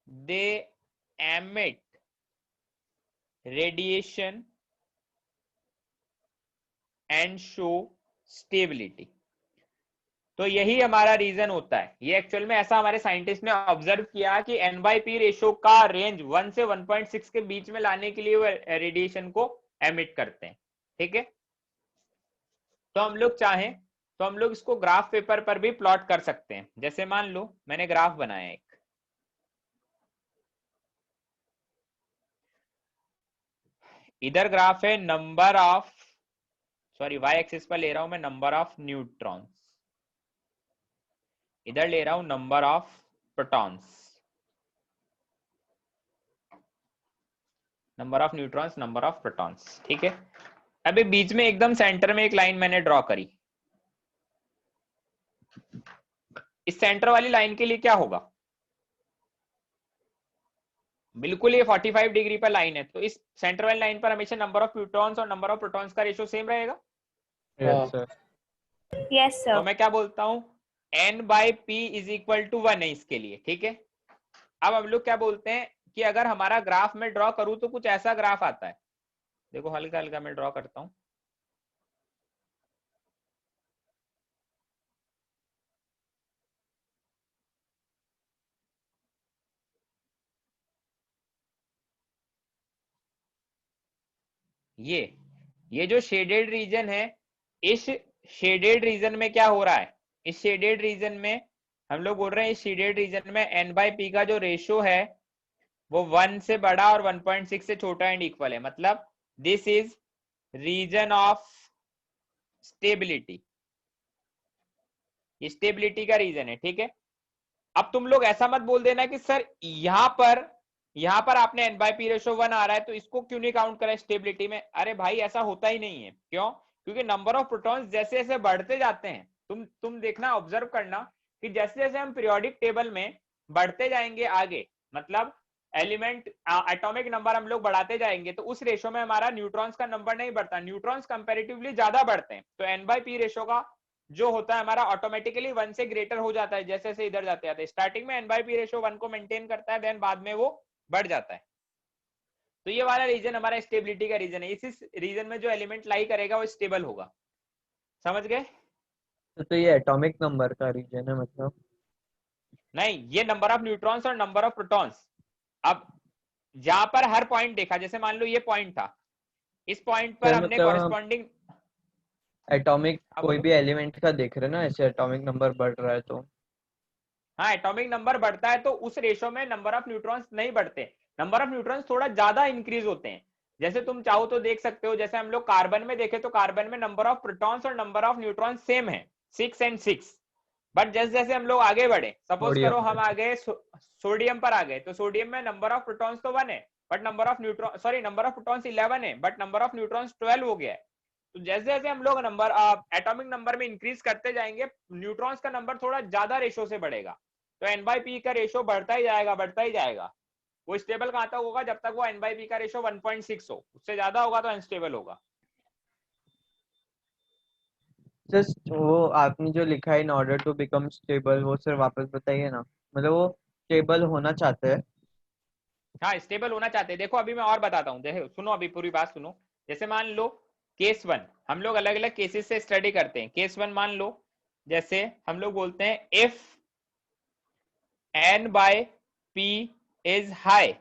they emit radiation and show stability। तो यही हमारा रीजन होता है। ये एक्चुअल में ऐसा हमारे साइंटिस्ट ने ऑब्जर्व किया कि n/p रेशियो का रेंज 1 से 1.6 के बीच में लाने के लिए वो रेडिएशन को एमिट करते हैं। ठीक है, तो हम लोग चाहें तो हम लोग इसको ग्राफ पेपर पर भी प्लॉट कर सकते हैं। जैसे मान लो मैंने ग्राफ बनाया एक, इधर ग्राफ है number of, sorry y axis पर ले रहा हूं मैं नंबर ऑफ न्यूट्रॉन्स, इधर ले रहा हूं number of protons, number of neutrons, number of protons. ठीक है, अभी बीच में एकदम सेंटर में एक लाइन मैंने ड्रॉ करी। इस सेंटर वाली लाइन के लिए क्या होगा, बिल्कुल ये 45 डिग्री पर लाइन है, तो इस सेंटर वाली लाइन पर हमेशा नंबर ऑफ न्यूट्रॉन्स और नंबर ऑफ प्रोटॉन्स का रेशियो सेम रहेगा। हाँ। सर यस तो सर। मैं क्या बोलता हूँ, n/p इज इक्वल टू 1 है इसके लिए, ठीक है। अब हम लोग क्या बोलते हैं कि अगर हमारा ग्राफ में ड्रॉ करूं तो कुछ ऐसा ग्राफ आता है, देखो हल्का हल्का मैं ड्रॉ करता हूं। ये जो शेडेड रीजन है, इस शेडेड रीजन में क्या हो रहा है, इस शेडेड रीजन में हम लोग बोल रहे हैं, इस शेडेड रीजन में n/p का जो रेशियो है वो 1 से बड़ा और 1.6 से छोटा एंड इक्वल है, मतलब this is reason of stability, ये स्टेबिलिटी का रीजन है, ठीक है। अब तुम लोग ऐसा मत बोल देना कि सर यहां पर आपने n/p रेशियो 1 आ रहा है तो इसको क्यों नहीं काउंट करा स्टेबिलिटी में। अरे भाई ऐसा होता ही नहीं है, क्यों? क्योंकि नंबर ऑफ प्रोटॉन्स जैसे जैसे बढ़ते जाते हैं, तुम देखना, ऑब्जर्व करना कि जैसे जैसे हम पीरियोडिक टेबल में बढ़ते जाएंगे आगे, मतलब एलिमेंट एटॉमिक नंबर हम लोग बढ़ाते जाएंगे, तो उस रेशियो में हमारा न्यूट्रॉन्स का नंबर नहीं बढ़ता, न्यूट्रॉन्स कंपैरेटिवली ज्यादा बढ़ते हैं। तो n/p रेशियो का जो होता है हमारा ऑटोमेटिकली 1 से ग्रेटर हो जाता है जैसे जैसे इधर जाते हैं। स्टार्टिंग में n/p रेशियो 1 को मेंटेन करता है, देन बाद में वो बढ़ जाता है। तो ये वाला रीजन हमारा स्टेबिलिटी का रीजन है, इस रीजन में जो एलिमेंट लाई करेगा वो स्टेबल होगा, समझ गए? तो ये एटॉमिक नंबर का रीजन है मतलब? नहीं, ये नंबर ऑफ न्यूट्रॉन्स और नंबर ऑफ प्रोटॉन्स। अब जहां पर हर पॉइंट देखा, जैसे मान लो ये पॉइंट था, इस पॉइंट पर हमने मतलब कॉरेस्पॉन्डिंग एटॉमिक अब कोई बोलो। भी एलिमेंट का देख रहे हैं ना, ऐसे एटॉमिक नंबर बढ़ रहा है तो? हाँ, एटॉमिक नंबर बढ़ता है तो उस रेशो में नंबर ऑफ न्यूट्रॉन्स नहीं बढ़ते, नंबर ऑफ न्यूट्रॉन्स थोड़ा ज्यादा इंक्रीज होते हैं। जैसे तुम चाहो तो देख सकते हो, जैसे हम लोग कार्बन में देखे तो कार्बन में नंबर ऑफ प्रोटॉन्स और नंबर ऑफ न्यूट्रॉन्स सेम है, 6 और 6। बट जैसे जैसे हम लोग आगे बढ़े, सपोज करो सोडियम हम आ गए सोडियम पर आ गए, तो सोडियम में नंबर ऑफ प्रोटॉन्स तो 1 है, but number of neutron sorry number of protons 11 है, बट नंबर ऑफ न्यूट्रॉन्स 12 हो गया है। तो जैसे जैसे हम लोग नंबर एटॉमिक नंबर में इंक्रीज करते जाएंगे, न्यूट्रॉन्स का नंबर थोड़ा ज्यादा रेशो से बढ़ेगा, तो n/p का रेशो बढ़ता ही जाएगा, बढ़ता ही जाएगा। वो स्टेबल कहां तक होगा, जब तक वो n/p का रेशो 1.6 हो, उससे ज्यादा होगा तो अनस्टेबल होगा। जस्ट वो आपने जो लिखा है in order to become stable, वो सिर्फ वापस बताइए ना, मतलब वो स्टेबल होना चाहते हैं? हाँ, स्टेबल होना चाहते हैं। देखो अभी मैं और बताता हूँ, देखो सुनो, अभी पूरी बात सुनो। जैसे मान लो केस 1, हम लोग अलग अलग केसेस से स्टडी करते हैं। केस 1 मान लो, जैसे हम लोग बोलते हैं if n/p is high,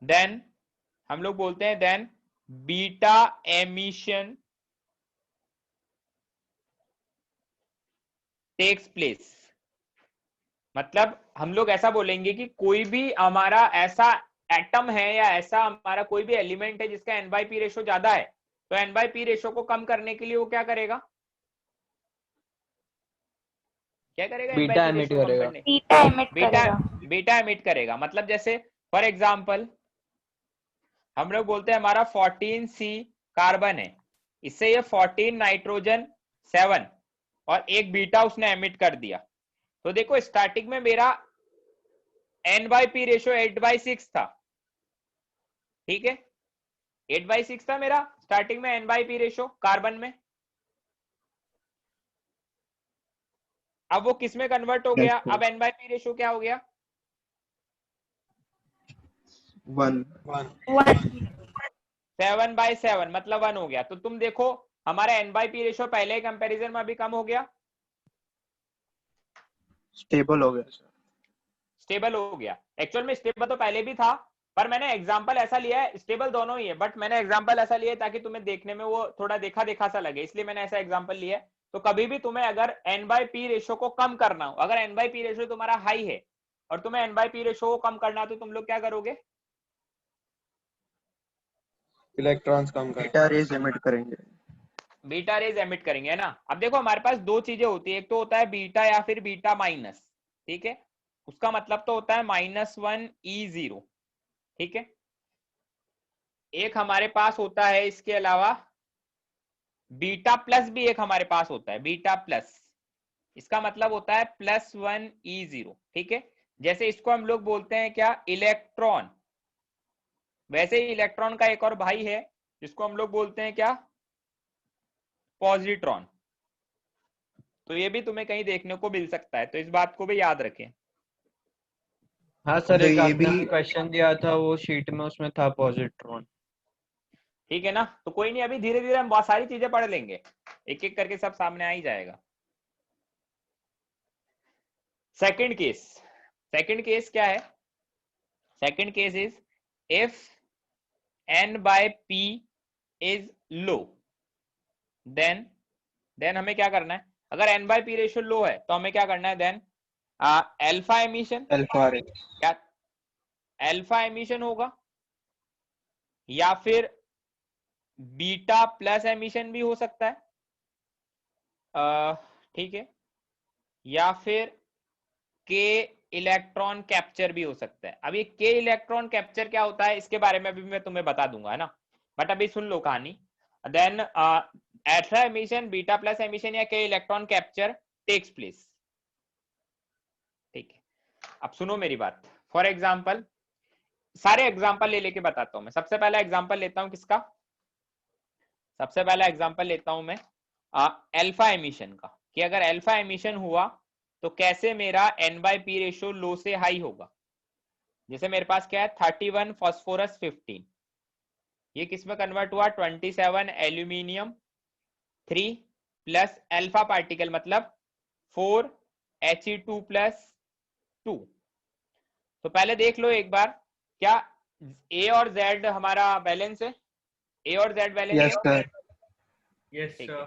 then हम लोग बोलते हैं then beta emission takes place. मतलब हम लोग ऐसा बोलेंगे कि कोई भी हमारा ऐसा एटम है या ऐसा हमारा कोई भी एलिमेंट है जिसका n/p रेशो ज्यादा है, तो n/p रेशो को कम करने के लिए वो क्या करेगा, क्या करेगा बीटा n/p एमिट रेशो कम करेगा। करने? बीटा एमिट बीटा करेगा। बीटा एमिट करेगा। मतलब जैसे फॉर एग्जांपल हम लोग बोलते हैं हमारा 14C कार्बन है, इससे ये 14 नाइट्रोजन 7 और एक बीटा उसने एमिट कर दिया। तो देखो स्टार्टिंग में मेरा n/p रेशो 8/6 था, ठीक है, 8/6 था मेरा स्टार्टिंग में n/p रेशो कार्बन में। अब वो किस में कन्वर्ट हो गया, अब n/p रेशो क्या हो गया, 1 1। 7/7, मतलब 1 हो गया। तो तुम देखो हमारा n/p रेशो पहले कंपैरिजन में अभी कम हो गया, स्टेबल हो गया सर। स्टेबल हो गया। एक्चुअल में स्टेबल तो पहले भी था, पर मैंने एग्जांपल ऐसा लिया है, स्टेबल दोनों ही है, बट मैंने एग्जांपल ऐसा लिया है ताकि तुम्हें देखने में वो थोड़ा देखा देखा सा लगे, इसलिए मैंने ऐसा एग्जांपल लिया है। तो कभी भी तुम्हें अगर n/p रेशो को कम करना हो, अगर n/p रेशो तुम्हारा हाई है और तुम्हें n/p रेशो को कम करना हो, तो तुम लोग क्या करोगे, इलेक्ट्रॉन्स कम कर। बीटा रेज एमिट करेंगे। बीटा रेज एमिट करेंगे, है ना। अब देखो हमारे पास दो चीजें होती है, एक तो होता है बीटा या फिर बीटा माइनस, ठीक है, उसका मतलब तो होता है -1E0, ठीक है। एक हमारे पास होता है इसके अलावा बीटा प्लस भी एक हमारे पास होता है, बीटा प्लस, इसका मतलब होता है +1E0, ठीक है। जैसे इसको हम लोग बोलते हैं क्या, इलेक्ट्रॉन। वैसे ही इलेक्ट्रॉन का एक और भाई है जिसको हम लोग बोलते हैं क्या, पॉजिट्रॉन। तो ये भी तुम्हें कहीं देखने को मिल सकता है, तो इस बात को भी याद रखें। हाँ सर, तो एक ये आपने भी क्वेश्चन दिया था वो शीट में, उसमें था पॉजिट्रॉन। ठीक है ना, तो कोई नहीं, अभी धीरे धीरे हम बहुत सारी चीजें पढ़ लेंगे, एक एक करके सब सामने आ ही जाएगा। सेकंड केस क्या है, second case is if n by p is low, then हमें क्या करना है, अगर n by p ratio low है तो हमें क्या करना है, देन अल्फा एमिशन, अल्फा रे। क्या अल्फा एमिशन होगा, या फिर बीटा प्लस एमिशन भी हो सकता है, ठीक है, या फिर के इलेक्ट्रॉन कैप्चर भी हो सकता है। अब ये के इलेक्ट्रॉन कैप्चर क्या होता है इसके बारे में भी मैं तुम्हें बता दूंगा, है ना, बट अभी सुन लो कहानी। Then alpha emission, beta plus emission या के इलेक्ट्रॉन कैप्चर टेक्स प्लेस। ठीक है, अब सुनो मेरी बात। फॉर एग्जांपल, सारे एग्जांपल ले लेके बताता हूं मैं। सबसे पहला एग्जांपल लेता हूं किसका, सबसे पहला एग्जांपल लेता हूं मैं अल्फा एमिशन का, कि अगर अल्फा एमिशन हुआ तो कैसे मेरा n by p रेशियो लो से हाई होगा। जैसे मेरे पास क्या है, 31 फास्फोरस 15, ये किस में कन्वर्ट हुआ, 27 एल्यूमिनियम 3 प्लस अल्फा पार्टिकल मतलब 4 He2 प्लस 2। तो पहले देख लो एक बार, क्या A और Z हमारा बैलेंस है, A और Z balance yes sir. Yes ठीक है।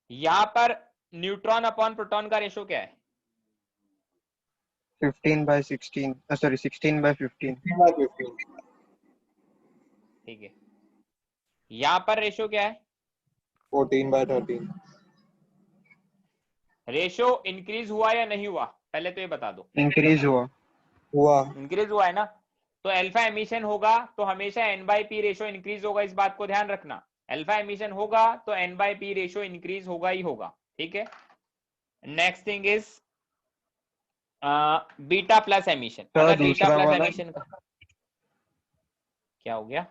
यहां पर न्यूट्रॉन अपॉन प्रोटॉन का रेशो क्या है, 15/16, सॉरी 16/15। 15/15। ठीक है। यहां पर रेशो क्या है, 14/13। रेशो इंक्रीज हुआ या नहीं हुआ, पहले तो ये बता दो। इंक्रीज हुआ। हुआ। इंक्रीज हुआ है ना, तो अल्फा एमिशन होगा तो हमेशा n by p ratio increase होगा, इस बात को ध्यान रखना। अल्फा एमिशन होगा तो n by p ratio increase होगा ही होगा, ठीक है। Next thing is beta plus emission. अगर बीटा दूसरा प्लस वाला एमिशन का क्या हो गया,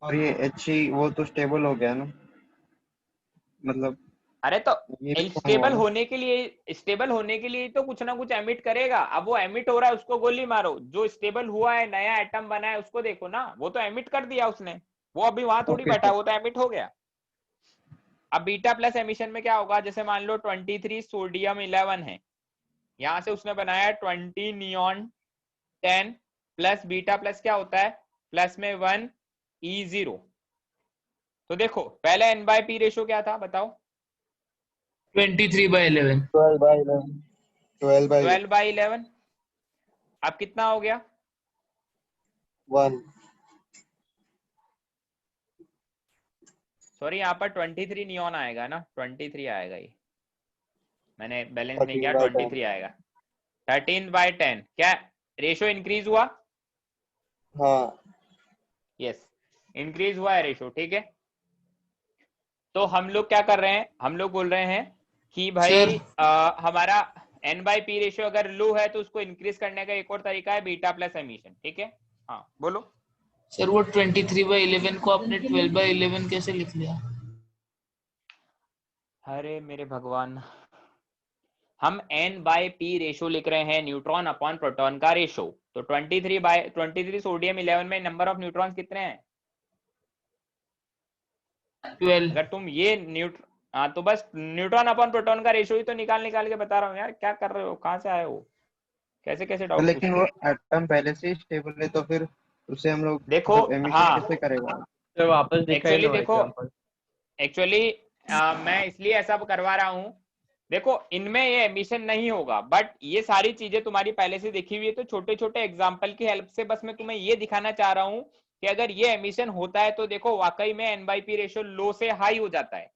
और ये He वो तो स्टेबल हो गया ना, मतलब अरे तो ये भी कम हुआ स्टेबल ना। होने के लिए, स्टेबल होने के लिए तो कुछ ना कुछ एमिट करेगा। अब वो एमिट हो रहा है उसको गोली मारो, जो स्टेबल हुआ है नया एटम बना है उसको देखो ना, वो तो एमिट कर दिया उसने, वो अभी वहां थोड़ी ओके बैठा सर। है, वो तो एमिट हो गया। अब बीटा प्लस एमिशन में क्या होगा, जैसे मान लो 23 सोडियम 11 है, यहां से उसने बनाया 20 नियॉन 10 प्लस बीटा प्लस क्या होता है, प्लस में 1 E0। तो देखो पहले n by p रेशो क्या था बताओ, 23/11। 12/11। 12/11। 12/11। अब कितना हो गया, 1। सॉरी यहाँ पर 23 नियॉन आएगा ना, 23 आएगा, ये मैंने बैलेंस नहीं किया, 13/10। 23 आएगा। 13/10 क्या रेशो इंक्रीज हुआ, हाँ। यस इंक्रीज हुआ है रेशो, ठीक है। तो हम लोग क्या कर रहे हैं, हम लोग बोल रहे हैं कि भाई सर हमारा n by p रेशियो अगर लो है तो उसको इंक्रीज करने का एक और तरीका है बीटा प्लस एमिशन, ठीक है। हाँ बोलो। सर वो 23/11 को आपने 12/11 कैसे लिख लिया? अरे मेरे भगवान, हम n by p रेशो लिख रहे हैं, न्यूट्रॉन अपॉन प्रोटॉन का रेशो। तो 23 सोडियम 11 में नंबर ऑफ न्यूट्रॉन्स कितने हैं, 12। अगर तुम ये हाँ तो बस न्यूट्रॉन अपॉन प्रोटॉन का रेशो ही तो निकाल के बता रहा हूँ यार, क्या कर रहे हो, कहाँ से आए हो, कैसे कैसे डाउट लेकिन पूछते वो हो। एटम पहले से ही स्टेबल है, तो फिर उसे हम लोग देखो मतलब एमिशन हाँ, कैसे करेगा? तो वापस दिखाई एक्चुअली लो देखो, एग्जांपल। एक्चुअली मैं इसलिए ऐसा करवा रहा हूँ, देखो इनमें ये एमिशन नहीं होगा, बट ये सारी चीजें तुम्हारी पहले से देखी हुई है, तो छोटे छोटे एग्जाम्पल की हेल्प से बस मैं तुम्हें ये दिखाना चाह रहा हूँ कि अगर ये एमिशन होता है तो देखो वाकई में n by p रेशियो लो से हाई हो जाता है।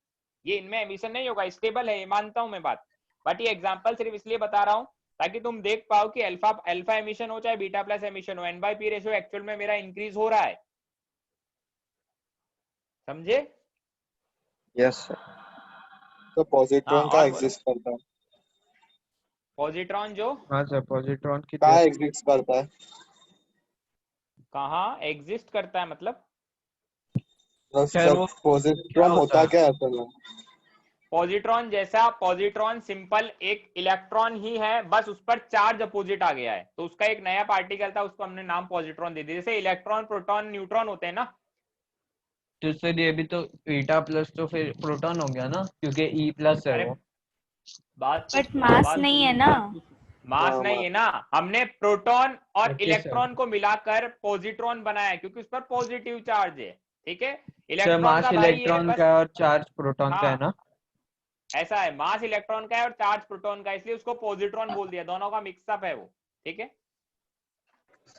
ये इनमें एमिशन नहीं होगा, स्टेबल है, ये मानता हूं मैं बात, बट ये एग्जांपल सिर्फ इसलिए बता रहा हूं ताकि तुम देख पाओ कि अल्फा एमिशन हो चाहे बीटा प्लस एमिशन हो, n by p ratio actual में मेरा इंक्रीज हो रहा है, समझे। Yes sir. तो हाँ पॉजिट्रॉन का और बोलो, एग्जिस्ट करता है। पॉजिट्रॉन जो हाँ सर, पॉजिट्रॉन की कहाँ एग्जिस्ट करता है? कहाँ एग्जिस्ट करता है मतलब? सर वो क्या पॉजिट्रॉन होता होता है? क्या है असल में? पॉजिट्रॉन जैसा, पॉजिट्रॉन सिंपल एक इलेक्ट्रॉन ही है, बस उस पर चार्ज अपोजिट आ गया है, तो उसका एक नया पार्टिकल था, उसको हमने नाम पॉजिट्रॉन दे दिया। जैसे इलेक्ट्रॉन, प्रोटॉन, न्यूट्रॉन होते हैं ना। तो सर ये भी तो ईटा प्लस तो फिर प्रोटॉन हो गया ना, क्योंकि ई प्लस है अरे वो। बात तो बट मास बात नहीं है ना। मास हाँ, नहीं है ना, हमने प्रोटॉन और ओके सर। इलेक्ट्रॉन को मिलाकर पॉजिट्रॉन बनाया है, क्योंकि उस पर पॉजिटिव चार्ज है। ठीक है, सर इलेक्ट्रॉन मास का भाई ये है इलेक्ट्रॉन बस। का है और चार्ज प्रोटॉन का है हाँ ना। ऐसा है, मास इलेक्ट्रॉन का है और चार्ज प्रोटॉन का है, इसलिए उसको पॉजिट्रॉन बोल दिया, दोनों का मिक्सअप है वो। ठीक है।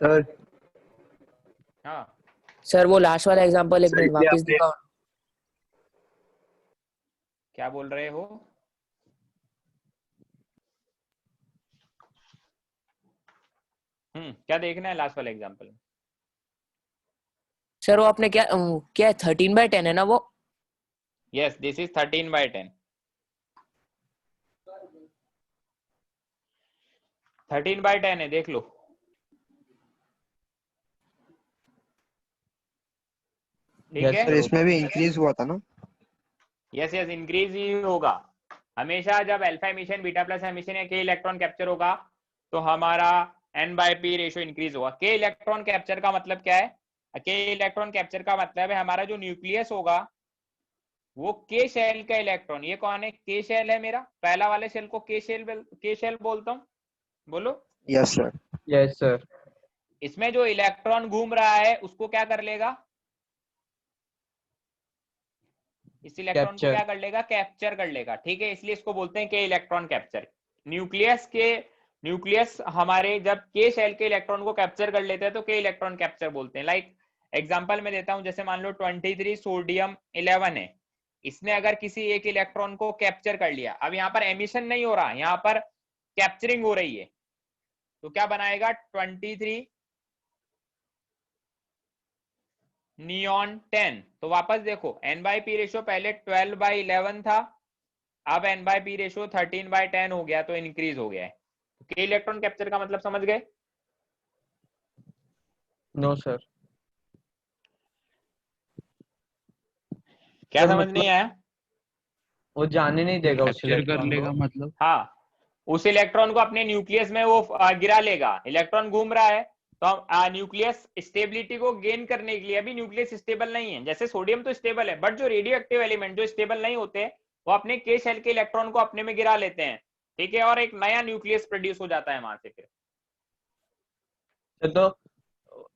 सर हाँ सर वो लास्ट वाला एग्जांपल एक सर मिनट ये वापस आपने दिखाओ। क्या बोल रहे हो? क्या देखना है लास्ट वाले एग्जांपल में? सर वो आपने क्या क्या 13/10 है ना वो? Yes, this is 13/10। 13/10 है, देख लो। ठीक यस है। Sir sir. इसमें भी इंक्रीज हुआ था ना? यस यस, इंक्रीज ही होगा हमेशा। जब alpha emission, beta plus emission या के इलेक्ट्रॉन कैप्चर होगा तो हमारा n/p रेशियो इंक्रीज होगा। के इलेक्ट्रॉन कैप्चर का मतलब क्या है? के इलेक्ट्रॉन कैप्चर का मतलब है हमारा जो न्यूक्लियस होगा वो के शेल का इलेक्ट्रॉन, ये कौन है? के शेल है मेरा, पहला वाले शेल को के शेल बोलता हूँ। बोलो। Yes sir. Yes sir. इसमें जो इलेक्ट्रॉन घूम रहा है उसको क्या कर लेगा? इस इलेक्ट्रॉन को कैप्चर। क्या कर लेगा? कैप्चर कर लेगा। ठीक है, इसलिए इसको बोलते हैं के इलेक्ट्रॉन कैप्चर। न्यूक्लियस हमारे जब के शेल के इलेक्ट्रॉन को कैप्चर कर लेते हैं तो के इलेक्ट्रॉन कैप्चर बोलते हैं। लाइक एग्जांपल में देता हूं, जैसे मान लो 23 सोडियम 11 है, इसने अगर किसी एक इलेक्ट्रॉन को कैप्चर कर लिया, अब यहाँ पर एमिशन नहीं हो रहा, यहाँ पर कैप्चरिंग हो रही है, तो क्या बनाएगा? 23 नियॉन 10। तो वापस देखो, n/p रेशियो पहले 12/11 था, अब n/p रेशियो 13/10 हो गया, तो इंक्रीज हो गया है। के इलेक्ट्रॉन कैप्चर का मतलब समझ गए? No sir. क्या सर समझ मतलब नहीं आया? वो जाने नहीं देगा उस कैप्चर कर इलेक्ट्रॉन लेगा को। मतलब? हाँ, उस इलेक्ट्रॉन को अपने न्यूक्लियस में वो गिरा लेगा। इलेक्ट्रॉन घूम रहा है तो हम न्यूक्लियस स्टेबिलिटी को गेन करने के लिए, अभी न्यूक्लियस स्टेबल नहीं है, जैसे सोडियम तो स्टेबल है, बट जो रेडियो एक्टिव एलिमेंट जो स्टेबल नहीं होते वो अपने के शेल के इलेक्ट्रॉन को अपने में गिरा लेते हैं। ठीक है, और एक नया न्यूक्लियस प्रोड्यूस हो जाता है वहां से फिर। तो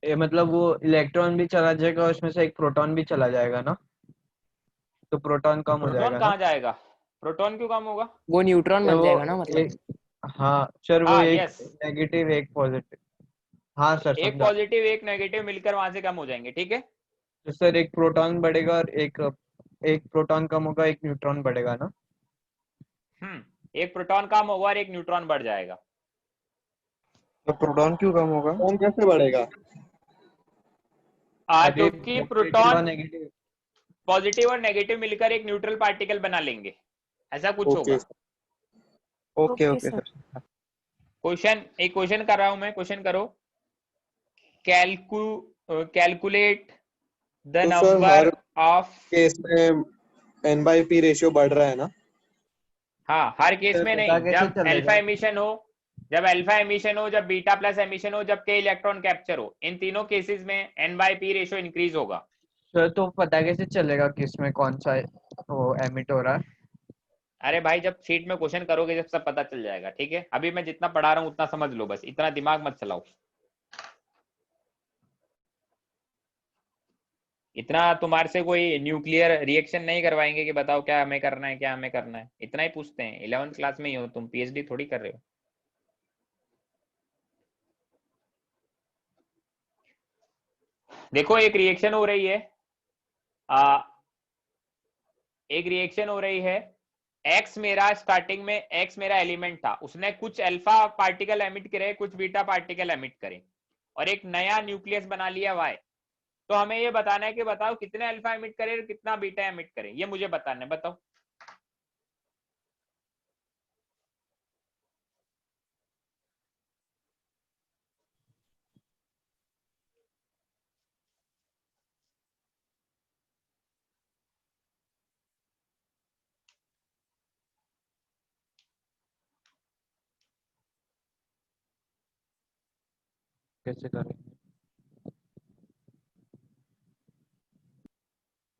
ये मतलब वो इलेक्ट्रॉन भी चला जाएगा और उसमें से एक प्रोटॉन भी चला जाएगा ना, तो प्रोटॉन कम हो प्रोटॉन जाएगा ना। कहाँ जाएगा? प्रोटॉन क्यों कम होगा? वो न्यूट्रॉन सर बन वो जाएगा ना मतलब? एक, हाँ सर वो हाँ एक यस, नेगेटिव एक पॉजिटिव। हाँ सर एक समझा। पॉजिटिव एक नेगेटिव मिलकर वहां से कम हो जाएंगे। ठीक है। तो सर एक प्रोटॉन बढ़ेगा और एक प्रोटॉन कम होगा, एक न्यूट्रॉन बढ़ेगा ना। एक प्रोटॉन कम होगा और एक न्यूट्रॉन बढ़ जाएगा। तो प्रोटॉन क्यों कम होगा? कौन कैसे बढ़ेगा? अभी क्योंकि पॉजिटिव और प्रोटॉन नेगेटिव। पॉजिटिव और नेगेटिव मिलकर एक न्यूट्रल पार्टिकल बना लेंगे, ऐसा कुछ ओके होगा। Okay okay okay sir. Sir. एक क्वेश्चन कर रहा हूं मैं, क्वेश्चन करो। कैलकुलेट द तो sir number her of. Case में n/p रेशियो बढ़ रहा है ना? हाँ, हर केस सर में पता नहीं, कैसे जब चलेगा? अल्फा एमिशन हो, जब बीटा प्लस एमिशन हो, जब के इलेक्ट्रॉन कैप्चर हो, इन तीनों केसेस में n/p रेशियो इंक्रीज होगा। सर तो पता कैसे चलेगा किस में कौन सा वो एमिट हो रहा है? अरे भाई, जब शीट में क्वेश्चन करोगे जब सब पता चल जाएगा। ठीक है, अभी मैं जितना पढ़ा रहा हूँ उतना समझ लो, बस इतना दिमाग मत चलाओ। इतना तुम्हारे से कोई न्यूक्लियर रिएक्शन नहीं करवाएंगे कि बताओ क्या हमें करना है, क्या हमें करना है, इतना ही पूछते हैं। 11th क्लास में ही हो तुम, पीएचडी थोड़ी कर रहे हो। देखो, एक रिएक्शन हो रही है, एक्स मेरा स्टार्टिंग में, एक्स मेरा एलिमेंट था, उसने कुछ अल्फा पार्टिकल एमिट करे, कुछ बीटा पार्टिकल एमिट करे, और एक नया न्यूक्लियस बना लिया वाई। तो हमें ये बताना है कि बताओ कितने अल्फा एमिट करे और कितना बीटा एमिट करे, ये मुझे बताना है। बताओ। कैसे करेंगे?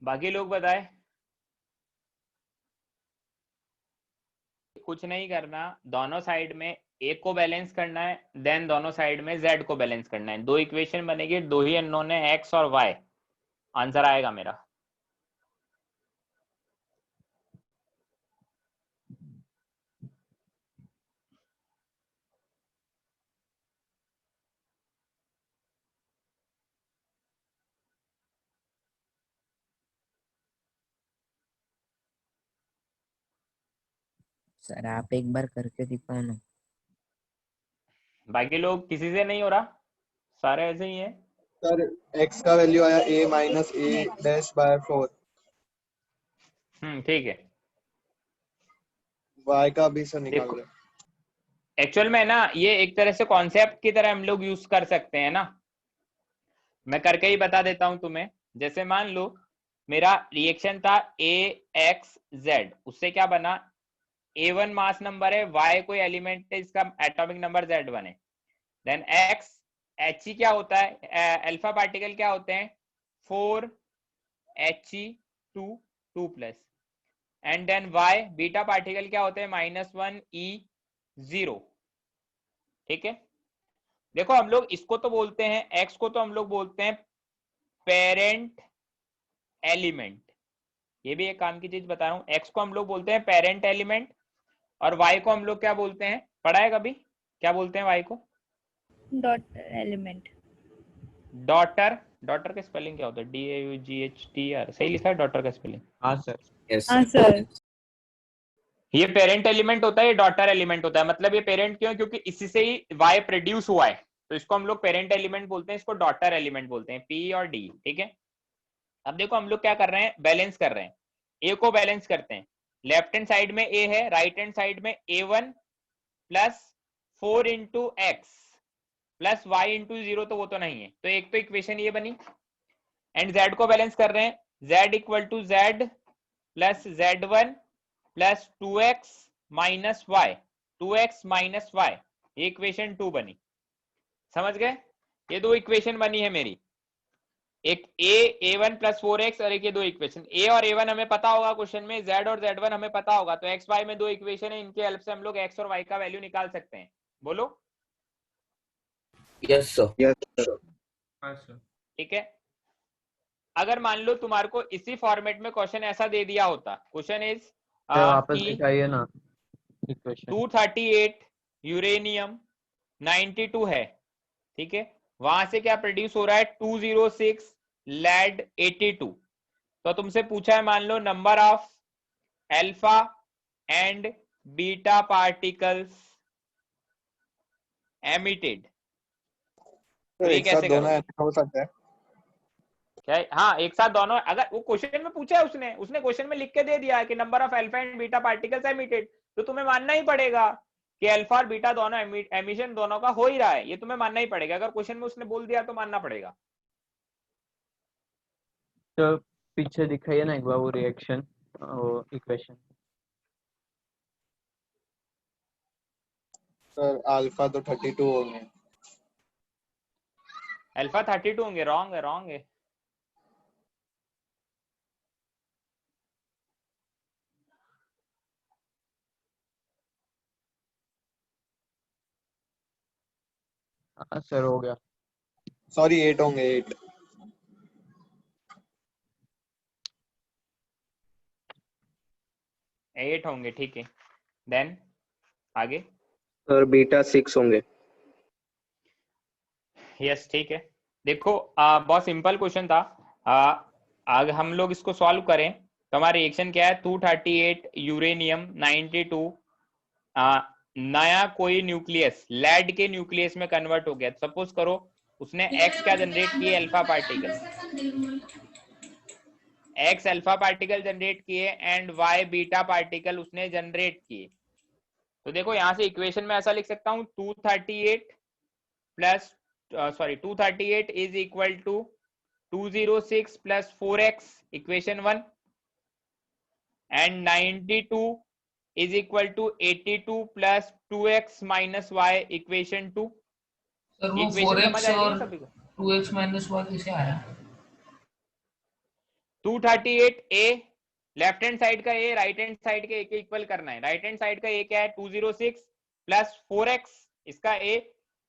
बाकी लोग बताए। कुछ नहीं करना, दोनों साइड में a को बैलेंस करना है, देन दोनों साइड में z को बैलेंस करना है। दो इक्वेशन बनेगी, दो ही अननोन है, x और y। आंसर आएगा मेरा। सर आप एक बार करके दिखाओ ना। बाकी लोग किसी से नहीं हो रहा, सारे ऐसे ही हैं। सर x का वैल्यू आया a minus a dash by 4, ठीक है। y का भी सर निकाल देखो रहे। एक्चुअल में ना ये एक तरह से कॉन्सेप्ट की तरह हम लोग यूज कर सकते हैं ना। मैं करके ही बता देता हूं तुम्हें। जैसे मान लो मेरा रिएक्शन था AXZ, उससे क्या बना, A1 मास नंबर है, Y कोई एलिमेंट है, इसका एटॉमिक नंबर Z1 है। देन X He क्या होता है, अल्फा पार्टिकल क्या होते हैं, 4He2 2+। And then Y beta particle क्या होते हैं, -1E0। ठीक है। देखो हम लोग इसको तो बोलते हैं, X को तो हम लोग बोलते हैं पेरेंट एलिमेंट। ये भी एक काम की चीज बता रहा हूं, X को हम लोग बोलते हैं पेरेंट एलिमेंट, और Y को हम लोग क्या बोलते हैं, पढ़ा है कभी, क्या बोलते हैं Y को? Daughter element. डॉटर। डॉटर का स्पेलिंग क्या होता है, DAUGHTR, सही लिखा है डॉटर का स्पेलिंग? हाँ सर। हाँ सर। ये पेरेंट एलिमेंट होता है, ये डॉटर एलिमेंट होता है। मतलब ये पेरेंट क्यों, क्योंकि इसी से ही Y प्रोड्यूस हुआ है, तो इसको हम लोग पेरेंट एलिमेंट बोलते हैं, इसको डॉटर एलिमेंट बोलते हैं, P और D। ठीक है। अब देखो हम लोग क्या कर रहे हैं, बैलेंस कर रहे हैं। A को बैलेंस करते हैं, लेफ्ट हैंड साइड में A है, राइट हैंड साइड में A1 plus 4 into X plus Y into 0, तो वो तो नहीं है, तो एक तो इक्वेशन ये बनी। एंड Z को बैलेंस कर रहे हैं, Z equal to Z plus Z1 plus 2x minus Y, 2x minus Y, ये इक्वेशन 2 बनी। समझ गए? ये दो इक्वेशन बनी है मेरी, एक A1 प्लस 4x और एक ये दो इक्वेशन। A और A1 हमें पता होगा क्वेश्चन में, Z और Z1 हमें पता होगा, तो x y में दो इक्वेशन है, इनके हेल्प से हम लोग x और y का वैल्यू निकाल सकते हैं। बोलो यस सर। हाँ सर। ठीक है। अगर मान लो तुम्हारे को इसी फॉर्मेट में क्वेश्चन ऐसा दे दिया होता, क्वेश्चन इज वापस दिखाइए ना इक्वेशन। 238 यूरेनियम 92 है, ठीक है, वहां से क्या प्रोड्यूस हो रहा है, 206 लेड 82। तो तुमसे पूछा है मान लो number of alpha and beta particles emitted, तो ये एक साथ कैसे दोनों करोगे? ऐसा हो सकता है। क्या है? हाँ एक साथ दोनों, अगर वो क्वेश्चन में पूछा है उसने क्वेश्चन में लिख के दे दिया है कि number of alpha and beta particles emitted, तो तुम्हें मानना ही पड़ेगा कि अल्फा और बीटा दोनों एमिशन दोनों का हो ही रहा है, ये तुम्हें मानना ही पड़ेगा। अगर क्वेश्चन में उसने बोल दिया तो मानना पड़ेगा। तो पीछे दिखाइए ना एक बार वो रिएक्शन, वो इक्वेशन। सर अल्फा तो 32 होंगे। अल्फा 32 होंगे, रॉन्ग है, रॉन्ग है। हाँ सर हो गया। सॉरी 8 होंगे, 8। एट होंगे, ठीक है। देन आगे। सर बीटा 6 होंगे। यस ठीक है। देखो बहुत सिंपल क्वेश्चन था। आगे हम लोग इसको सॉल्व करें तो हमारा रिएक्शन क्या है, 238 यूरेनियम 92 नया कोई न्यूक्लियस लेड के न्यूक्लियस में कन्वर्ट हो गया। सपोज करो उसने एक्स क्या जनरेट किए, alpha particle, x alpha particle generate किए एंड वाई बीटा पार्टिकल उसने जनरेट किए। तो देखो यहां से इक्वेशन में ऐसा लिख सकता हूं, 238 plus 238 is equal to 206 plus 4x equation 1 and 92 is equal to 82 plus 2x minus y equation 2। Sir वो इक्वेशन समझ 4x आ रही है और सभी को? 2x माइनस y कैसे आया? 238 a लेफ्ट हैंड साइड का a राइट हैंड साइड के a के इक्वल करना है। राइट हैंड साइड का a क्या है 206 प्लस 4x इसका a,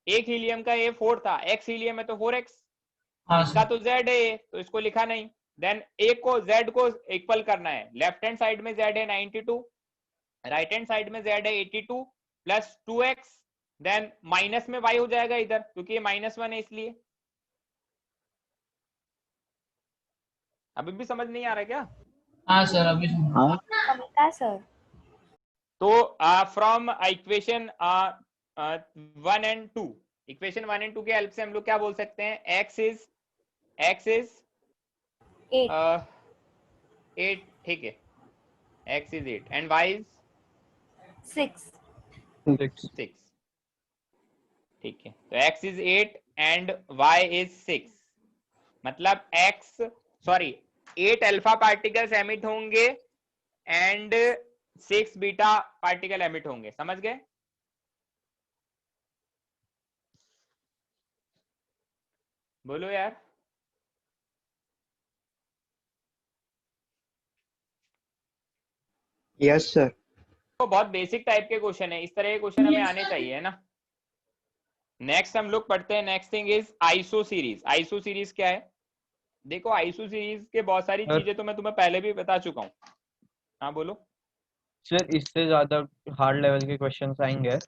एक हीलियम का a 4 था, x हीलियम है तो 4x, हाँ इसका सर। तो z है a, तो इसको लिखा नहीं। देन a को z को इक्वल करना है। लेफ्ट हैंड साइड में z है 92, राइट हैंड साइड में z है 82 प्लस 2x, देन माइनस में y हो जाएगा इधर क्योंकि ये -1 है इसलिए। अभी भी समझ नहीं आ रहा क्या? हाँ सर अभी समझा। समझा सर। तो from equation 1 and 2, equation 1 and 2 के हेल्प से हम लोग क्या बोल सकते हैं, x इज 8 8, ठीक है, x is 8 and y is 6 6, ठीक है। तो x is 8 and y is 6, मतलब x sorry 8 alpha particles emit होंगे एंड 6 बीटा पार्टिकल एमिट होंगे, समझ गए? बोलो यार। Yes sir. तो बहुत बेसिक टाइप के क्वेश्चन है, इस तरह के क्वेश्चन हमें आने चाहिए, है ना। नेक्स्ट हम लोग पढ़ते हैं, next thing is iso series. Iso series क्या है? देखो आइसो सीरीज के बहुत सारी चीजें तो मैं तुम्हें पहले भी बता चुका हूँ। हाँ बोलो। सर इससे ज्यादा हार्ड लेवल के क्वेश्चंस आएंगे?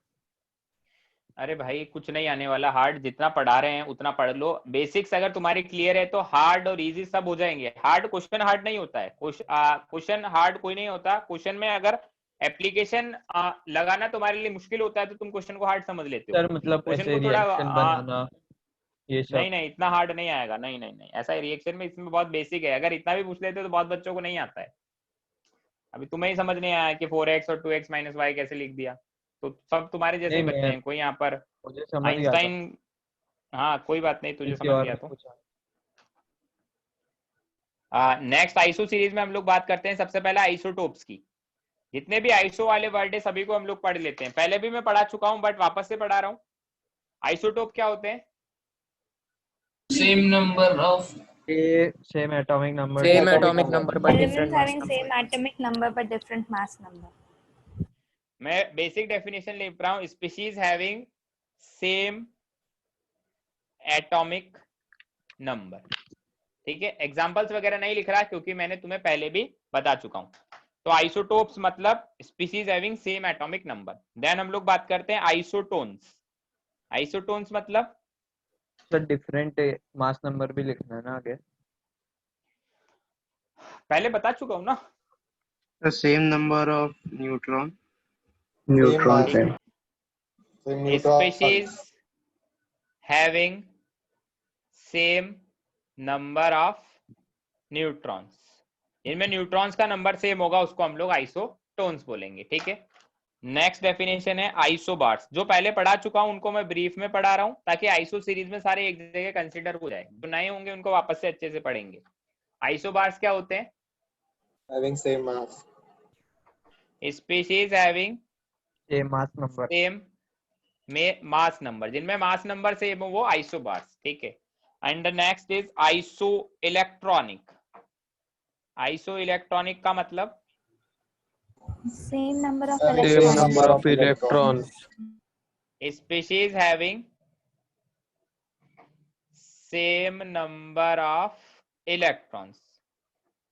अरे भाई कुछ नहीं आने वाला हार्ड, जितना पढ़ा रहे हैं उतना पढ़ लो। बेसिक्स अगर तुम्हारी क्लियर है तो हार्ड और इजी सब हो जाएंगे। हार्ड क्वेश्चन हार्ड नहीं होता है, क्वेश्चन हार्ड कोई नहीं होता। क्वेश्चन में अगर एप्लीकेशन लगाना तुम्हारे लिए मुश्किल होता है तो तुम क्वेश्चन को हार्ड समझ लेते हो। सर मतलब क्वेश्चन ऐसे को थोड़ा रिएक्शन बनाना ये सब? नहीं इतना हार्ड नहीं आएगा, नहीं ऐसा रिएक्शन में इसमें बहुत बेसिक है। अगर इतना भी पूछ लेते हो तो बहुत बच्चों को नहीं आता है। अभी तुम्हें ही समझ नहीं आया कि 4x और 2x माइनस वाई कैसे लिख दिया, तो सब तुम्हारे जैसे नहीं ही बच्चे मैं हैं। कोई यहाँ पर मुझे समझ गया था, आइंस्टाइन, हाँ कोई बात नहीं, तुझे किसी समझ और गया ने तो। पूछा। नेक्स्ट आइसो सीरीज में हम लोग बात करते हैं सबसे पहले आइसोटोप्स की। जितने भी आइसो वाले वर्ड है सभी को हम लोग पढ़ लेते हैं। पहले भी मैं पढ़ा चुका हूं बट वापस से पढ़ा रहा हूँ। आइसोटोप क्या होते हैं? Same number of same atomic number same different atomic mass. Number but different elements mass having number. same atomic number but different mass number. मैं बेसिक डेफिनेशन लिख रहा हूँ, species having same atomic number, ठीक है। Examples वगैरह नहीं लिख रहा क्योंकि मैंने तुम्हें पहले भी बता चुका हूं। तो आइसोटोप्स मतलब species having same atomic number. Then हम लोग बात करते हैं आइसोटोन्स। आइसोटोन्स मतलब सर डिफरेंट मास नंबर भी लिखना है ना आगे? पहले बता चुका हूं ना। The same number of neutron. Same mass, ठीक सेम है, neutron. Species having same number of neutrons, इनमें न्यूट्रॉन्स का नंबर सेम होगा उसको हम लोग आइसोटोन्स बोलेंगे, ठीक है। नेक्स्ट डेफिनेशन है आइसोबार्स। जो पहले पढ़ा चुका हूं उनको मैं ब्रीफ में पढ़ा रहा हूं ताकि आइसो सीरीज में सारे एक जगह कंसीडर हो जाए। जो नए होंगे उनको वापस से अच्छे से पढ़ेंगे। आइसोबार्स क्या होते हैं? Having same mass, species having same mass number. Same में मास नंबर, जिनमें मास नंबर सेम हो वो आइसोबार्स, ठीक है। And next is iso electronic. Iso electronic का मतलब Same number of Same electrons. number of electrons. species having same number of electrons।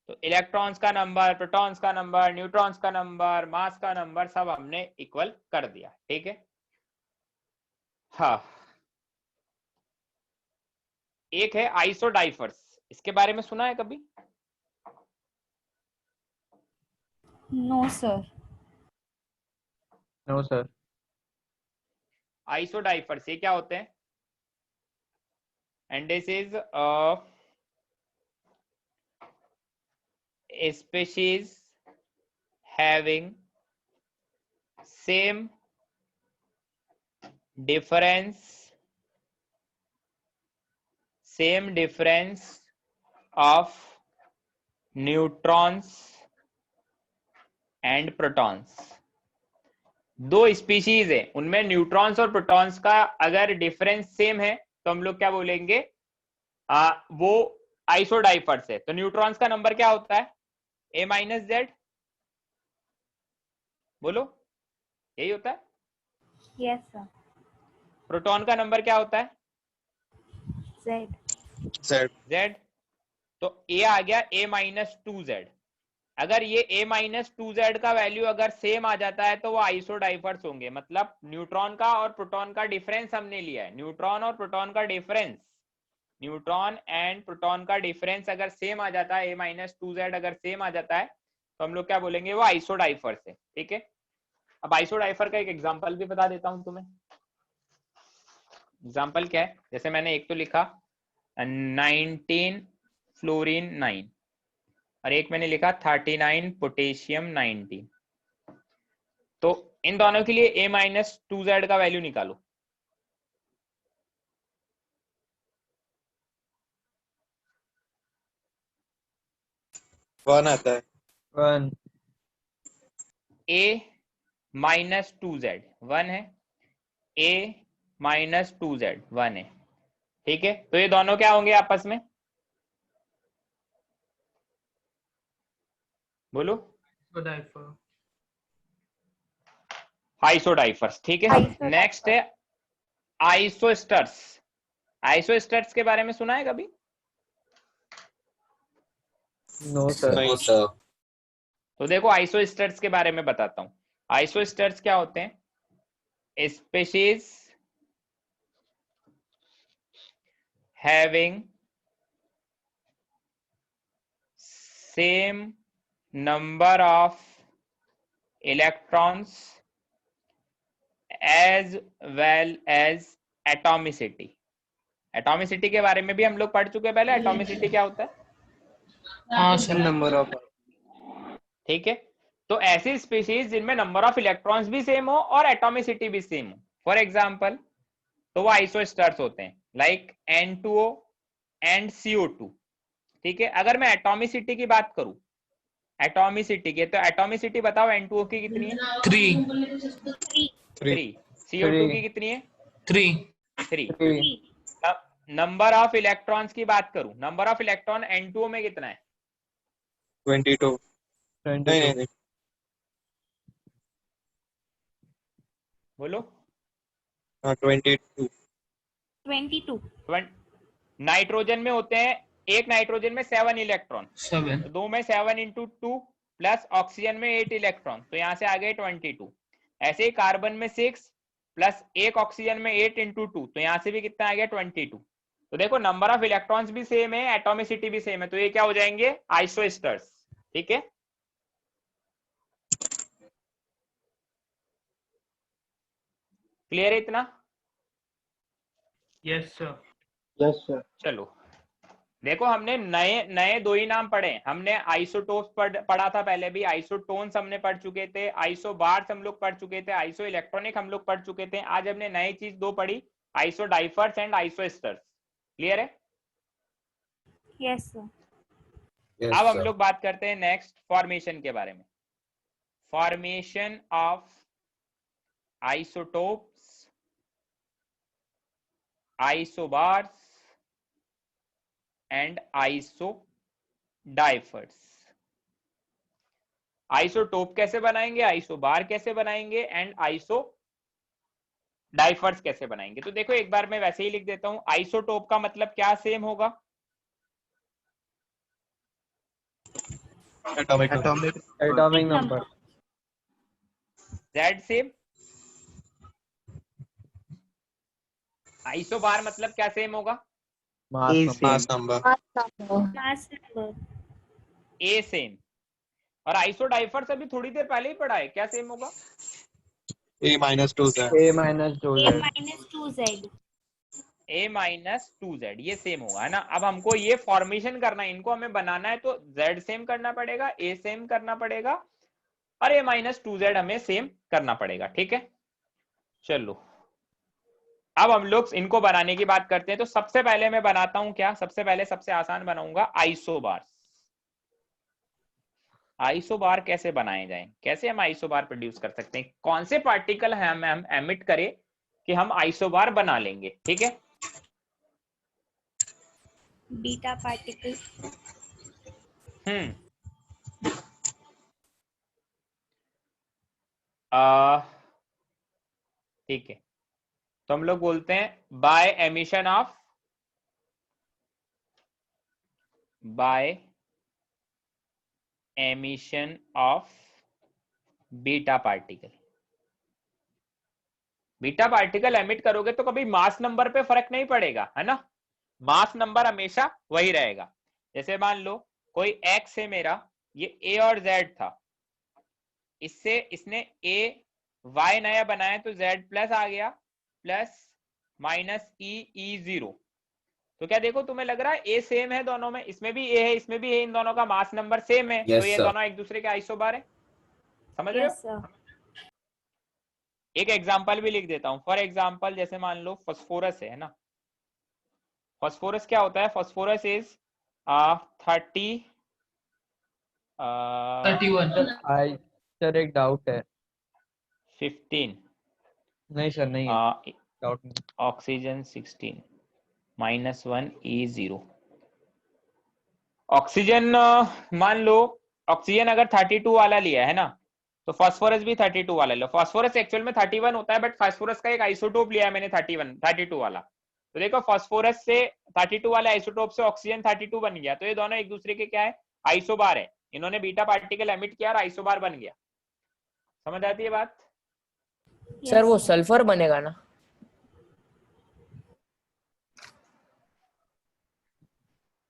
तो electrons का नंबर, प्रोटॉन्स का नंबर, न्यूट्रॉन्स का नंबर, मास का नंबर सब हमने इक्वल कर दिया, ठीक है। हाँ, एक है आइसोडाइफर्स। इसके बारे में सुना है कभी? No sir. No sir. Isodiaphers ये क्या होते हैं? And this is species having same difference of neutrons and protons। दो स्पीशीज है, उनमें न्यूट्रॉन्स और प्रोटॉन्स का अगर डिफरेंस सेम है तो हम लोग क्या बोलेंगे, वो आइसोडाइफर्स है। तो न्यूट्रॉन्स का नंबर क्या होता है, ए माइनस जेड, बोलो यही होता है। Yes, sir. प्रोटॉन का नंबर क्या होता है, Z. Z. जेड। तो ए आ गया ए माइनस टू जेड। अगर ये a माइनस टू जेड का वैल्यू अगर सेम आ जाता है तो वो आइसोडाइफर्स होंगे। मतलब न्यूट्रॉन का और प्रोटॉन का डिफरेंस हमने लिया है, न्यूट्रॉन और प्रोटॉन का डिफरेंस, न्यूट्रॉन एंड प्रोटॉन का डिफरेंस अगर सेम आ जाता है, a माइनस टू जेड अगर सेम आ जाता है तो हम लोग क्या बोलेंगे, वो आइसोडाइफर्स है। ठीक है, अब आइसोडाइफर का एक एग्जांपल भी बता देता हूं तुम्हें। एग्जांपल क्या है, जैसे मैंने एक तो लिखा 19 फ्लोरीन 9 और एक मैंने लिखा 39 पोटेशियम 19। तो इन दोनों के लिए a माइनस टू जेड का वैल्यू निकालो। वन आता है। 1 a माइनस टू जेड 1 है, a माइनस टू जेड 1 है। ठीक है, तो ये दोनों क्या होंगे आपस में, बोलो आइसोडाइफर्स। ठीक है, Isodifer. नेक्स्ट है आइसोस्टर्स। आइसोस्टर्स के बारे में सुना है कभी, नो सर। नहीं सर। तो देखो आइसोस्टर्स के बारे में बताता हूं। आइसोस्टर्स क्या होते हैं, species having same number of electrons as well as atomicity. Atomicity के बारे में भी हम लोग पढ़ चुके हैं पहले, एटॉमिसिटी क्या होता है। हाँ सर। नंबर ऑफ ठीक है, तो ऐसी स्पीशीज जिनमें नंबर ऑफ इलेक्ट्रॉन्स भी सेम हो और एटॉमिसिटी भी सेम हो, फॉर एग्जांपल, तो वो आइसोस्टर्स होते हैं, लाइक N2O एंड CO2। ठीक है, अगर मैं एटॉमिसिटी की बात करूं, एटॉमिसिटी की, तो एटॉमिसिटी बताओ N2O की कितनी है, 3 3। CO2 की कितनी है, 3 3। नंबर ऑफ इलेक्ट्रॉन्स की बात करूं, नंबर ऑफ इलेक्ट्रॉन N2O में कितना है, 22। नहीं 22 नहीं बोलो। 22। 22. नाइट्रोजन में होते हैं, एक नाइट्रोजन में 7 इलेक्ट्रॉन, 7 तो 2 में 7 इंटू 2 प्लस ऑक्सीजन में 8 इलेक्ट्रॉन, तो यहां से आ गए 22। ऐसे ही कार्बन में 6 प्लस एक ऑक्सीजन में 8 इंटू 2, तो यहां से भी कितना आ गया 22। तो देखो नंबर ऑफ इलेक्ट्रॉन्स भी सेम है, एटॉमिसिटी भी सेम है, तो ये क्या हो जाएंगे, आइसोस्टर्स। ठीक है, क्लियर है इतना। Yes sir. Yes sir. चलो देखो, हमने नए नए दो ही नाम पढ़े। हमने आइसोटोप्स पढ़ा था पहले भी, आइसोटोन्स हमने पढ़ चुके थे, आइसोबार्स हम लोग पढ़ चुके थे, आइसो इलेक्ट्रॉनिक हम लोग पढ़ चुके थे। आज हमने नई चीज दो पढ़ी, आइसोडाइफर्स एंड आइसोस्टर्स। क्लियर है। Yes, sir. अब हम लोग बात करते हैं नेक्स्ट फॉर्मेशन के बारे में। Formation of isotopes, isobars and isodiaphers. Isotope कैसे बनाएंगे, आइसोबार कैसे बनाएंगे एंड आइसोडाइफर्स कैसे बनाएंगे। तो देखो एक बार मैं वैसे ही लिख देता हूं, आइसोटोप का मतलब क्या सेम होगा, atomic atomic number. Z same. Isobar मतलब क्या सेम होगा, mass number. Mass number. A same. और आइसोडाइफर्स अभी थोड़ी देर पहले ही पढ़ा है, क्या सेम होगा, A माइनस 2 है। A माइनस 2 A है। minus 2Z. A minus 2Z, ये सेम होगा, है ना। अब हमको ये फॉर्मेशन करना है, इनको हमें बनाना है, तो Z सेम करना पड़ेगा, A सेम करना पड़ेगा और A माइनस 2Z हमें सेम करना पड़ेगा। ठीक है, चलो अब हम लोग इनको बनाने की बात करते हैं। तो सबसे पहले मैं बनाता हूं क्या, सबसे पहले सबसे आसान बनाऊंगा आइसोबार्स। आइसोबार कैसे बनाए जाएं, कैसे हम आइसोबार प्रोड्यूस कर सकते हैं, कौन से पार्टिकल हम एमिट करें कि हम आइसोबार बना लेंगे, ठीक है। Beta particle. ठीक है, तो हम लोग बोलते हैं by emission of beta particle. Beta particle emit करोगे तो कभी मास नंबर पे फर्क नहीं पड़ेगा, है ना, मास नंबर हमेशा वही रहेगा। जैसे मान लो कोई एक्स है मेरा, ये ए और जेड था, इससे इसने ए वाई नया बनाया तो जेड प्लस आ गया, प्लस माइनस ई जीरो। तो क्या देखो तुम्हें लग रहा है ए सेम है दोनों में, इसमें भी ए है इसमें भी है, इन दोनों का मास नंबर सेम है, तो ये दोनों एक दूसरे के आइसोबार है, समझ रहे हो। एक एग्जांपल भी लिख देता हूं, फॉर एग्जांपल जैसे मान लो फास्फोरस है ना, फास्फोरस क्या होता है, फास्फोरस इज 31। सर एक डाउट है। 15 नहीं सर नहीं है, डाउट नहीं। Oxygen 16 -1 E0। ऑक्सीजन मान लो ऑक्सीजन अगर 32 वाला लिया है ना, तो फास्फोरस भी 32 वाला लो। फास्फोरस एक्चुअल में 31 होता है, बट फास्फोरस का एक आइसोटोप लिया है मैंने 32 वाला। तो देखो फास्फोरस से 32 वाले आइसोटोप से ऑक्सीजन 32 बन गया, तो ये दोनों एक दूसरे के क्या है, आइसोबार है। इन्होंने बीटा पार्टिकल एमिट किया और आइसोबार बन गया। समझ आती है बात? सर वो सल्फर बनेगा ना?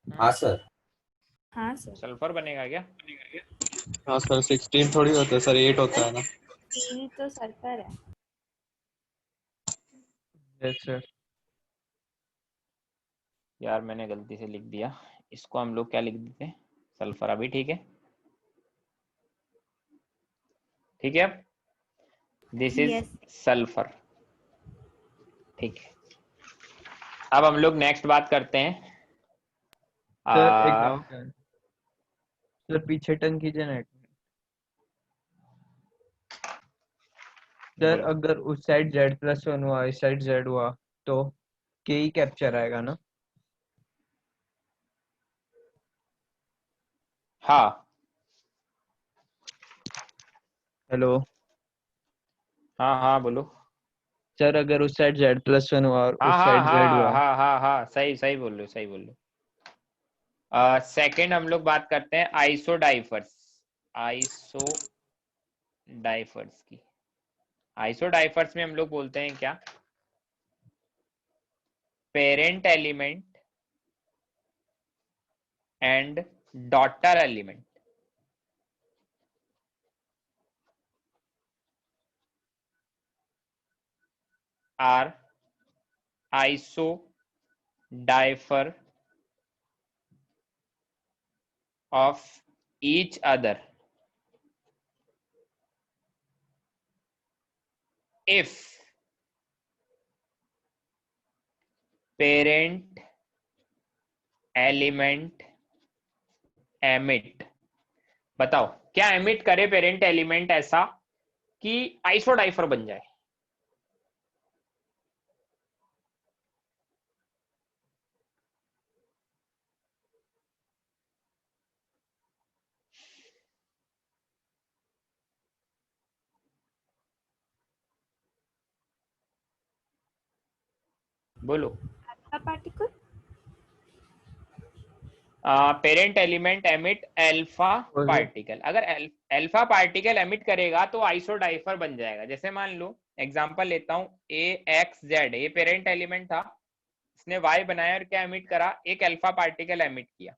हाँ सर। हाँ सर। सल्फर बनेगा क्या? हाँ सर, 16 थोड़ी होता है सर, 8 होता है ना। 3 तो सल्फर है। Yes sir. यार मैंने गलती से लिख दिया, इसको हम लोग क्या लिख देते हैं, सल्फर। अभी ठीक है, ठीक है, दिस इज सल्फर, ठीक है। अब हम लोग नेक्स्ट बात करते हैं। सर एक डाउट है सर, पीछे टर्न कीजिए ना। सर अगर उस साइड Z+1 हुआ, इस साइड Z हुआ, तो के ही कैप्चर आएगा ना? हाँ। हेलो। हाँ हाँ बोलो। सर अगर उस साइड Z+1 हुआ और हाँ उस हाँ साइड Z हाँ हुआ। हाँ हाँ हाँ, सही सही बोल रहे हो, सही बोल रहे हो। सेकंड हम लोग बात करते हैं आइसोडाइफर्स की। आइसोडाइफर्स में हम लोग बोलते हैं क्या, parent element and daughter element. Are isodifer of each other if parent element emit। बताओ क्या एमिट करे पेरेंट एलिमेंट ऐसा कि आइसोडाइफर बन जाए। बोलो। Alpha particle. Parent element emit alpha particle. अगर अल्फा पार्टिकल एमिट करेगा तो आइसोडाइफर बन जाएगा। जैसे मान लो एग्जांपल लेता हूं, AXZ, ये पेरेंट एलिमेंट था, इसने Y बनाया और क्या एमिट करा, एक अल्फा पार्टिकल एमिट किया।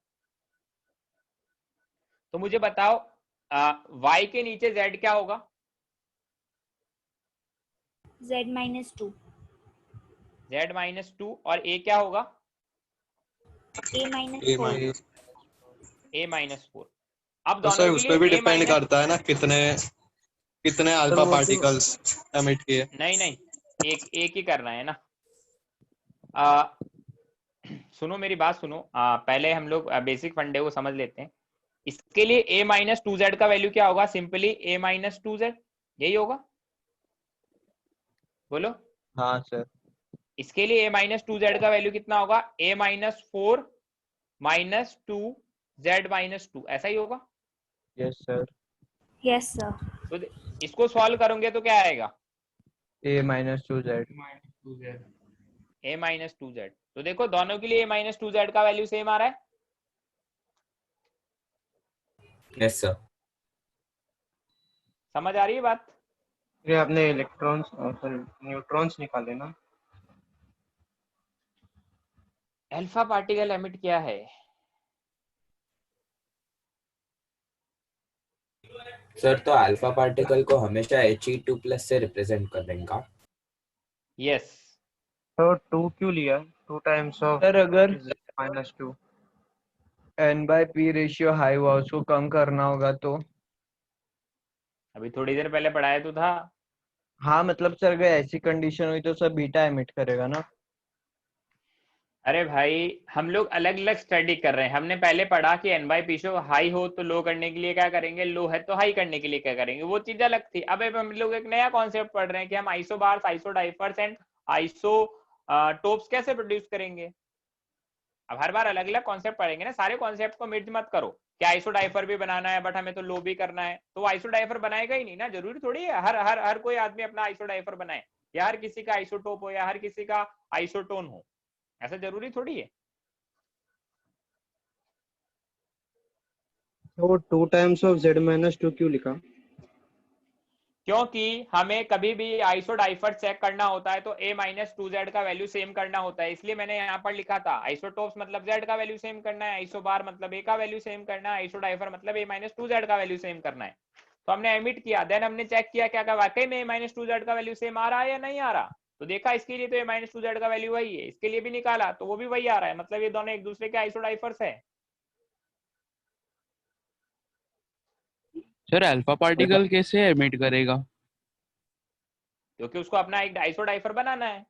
तो मुझे बताओ Y के नीचे Z क्या होगा? Z-2। Z-2 और A क्या होगा? A-4। A-4। अब तो दोनों सर के उस लिए पर भी A- डिपेंड करता है ना, कितने अल्फा पार्टिकल्स एमिट किए। नहीं, एक ही करना है ना। सुनो मेरी बात सुनो, पहले हम लोग बेसिक फंडे को समझ लेते हैं। इसके लिए a माइनस 2z का वैल्यू क्या होगा? सिंपली a माइनस 2z, यही होगा, बोलो। हाँ सर। इसके लिए a माइनस 2z का वैल्यू कितना होगा? a minus 4 minus 2z minus 2, ऐसा ही होगा। Yes sir. Yes sir. तो इसको सॉल्व करोगे तो क्या आएगा? a minus 2z। a minus 2z, तो देखो दोनों के लिए a माइनस 2z का वैल्यू सेम आ रहा है। Yes sir. समझ आ रही है बात? ये आपने इलेक्ट्रॉन्स सॉरी न्यूट्रॉन्स निकाले ना? अल्फा पार्टिकल एमिट किया है। सर तो अल्फा पार्टिकल को हमेशा He2+ से रिप्रेजेंट कर देंगे। यस। तो 2 क्यों लिया? 2 टाइम्स ऑफ सर अगर -2। n/p रेशियो हाई हुआ, उसको कम करना होगा तो? अभी थोड़ी देर पहले पढ़ाया तो था। हाँ मतलब सर अगर ऐसी कंडीशन हुई तो सर बीटा एमिट करेगा ना? अरे भाई हम लोग अलग अलग स्टडी कर रहे हैं। हमने पहले पढ़ा कि n/p हाई हो तो लो करने के लिए क्या करेंगे, लो है तो हाई करने के लिए क्या करेंगे, वो चीज अलग थी। अब हम लोग एक नया कॉन्सेप्ट पढ़ रहे हैं कि हम आइसोबार्स, आइसोडाइफर्स एंड आइसोटोप्स कैसे प्रोड्यूस करेंगे। अब हर बार अलग अलग कॉन्सेप्ट पढ़ेंगे ना, सारे कॉन्सेप्ट को मिर्ज मत करो कि आइसोडाइफर भी बनाना है बट हमें तो लो भी करना है, तो आइसोडाइफर बनाएगा ही नहीं ना। जरूरी थोड़ी है हर हर हर कोई आदमी अपना आइसोडाइफर बनाए, या हर किसी का आइसोटोप हो, या हर किसी का आइसोटोन हो, ऐसा जरूरी थोड़ी है। तो 2 टाइम्स ऑफ Z-2 क्यों लिखा? क्योंकि हमें कभी भी आइसोडाइफर चेक करना होता है तो a माइनस 2z का वैल्यू सेम करना होता है, इसलिए मैंने यहाँ पर लिखा था आइसोटोप्स मतलब z का वैल्यू सेम करना है, आइसोबार मतलब a का वैल्यू सेम करना है, आइसोडाइफर मतलब a माइनस 2z का वैल्यू सेम करना है। तो हमने एमिट किया, देन हमने चेक किया क्या वाकई में a माइनस 2z का वैल्यू सेम आ रहा है या नहीं आ रहा। तो देखा इसके लिए तो a माइनस 2z का वैल्यू वही है, इसके लिए भी निकाला तो वो भी वही आ रहा है, मतलब ये दोनों एक दूसरे के आइसोडाइफर्स है। सर अल्फा पार्टिकल कैसे एमिट करेगा? क्योंकि उसको अपना एक आइसोडाइफर बनाना है।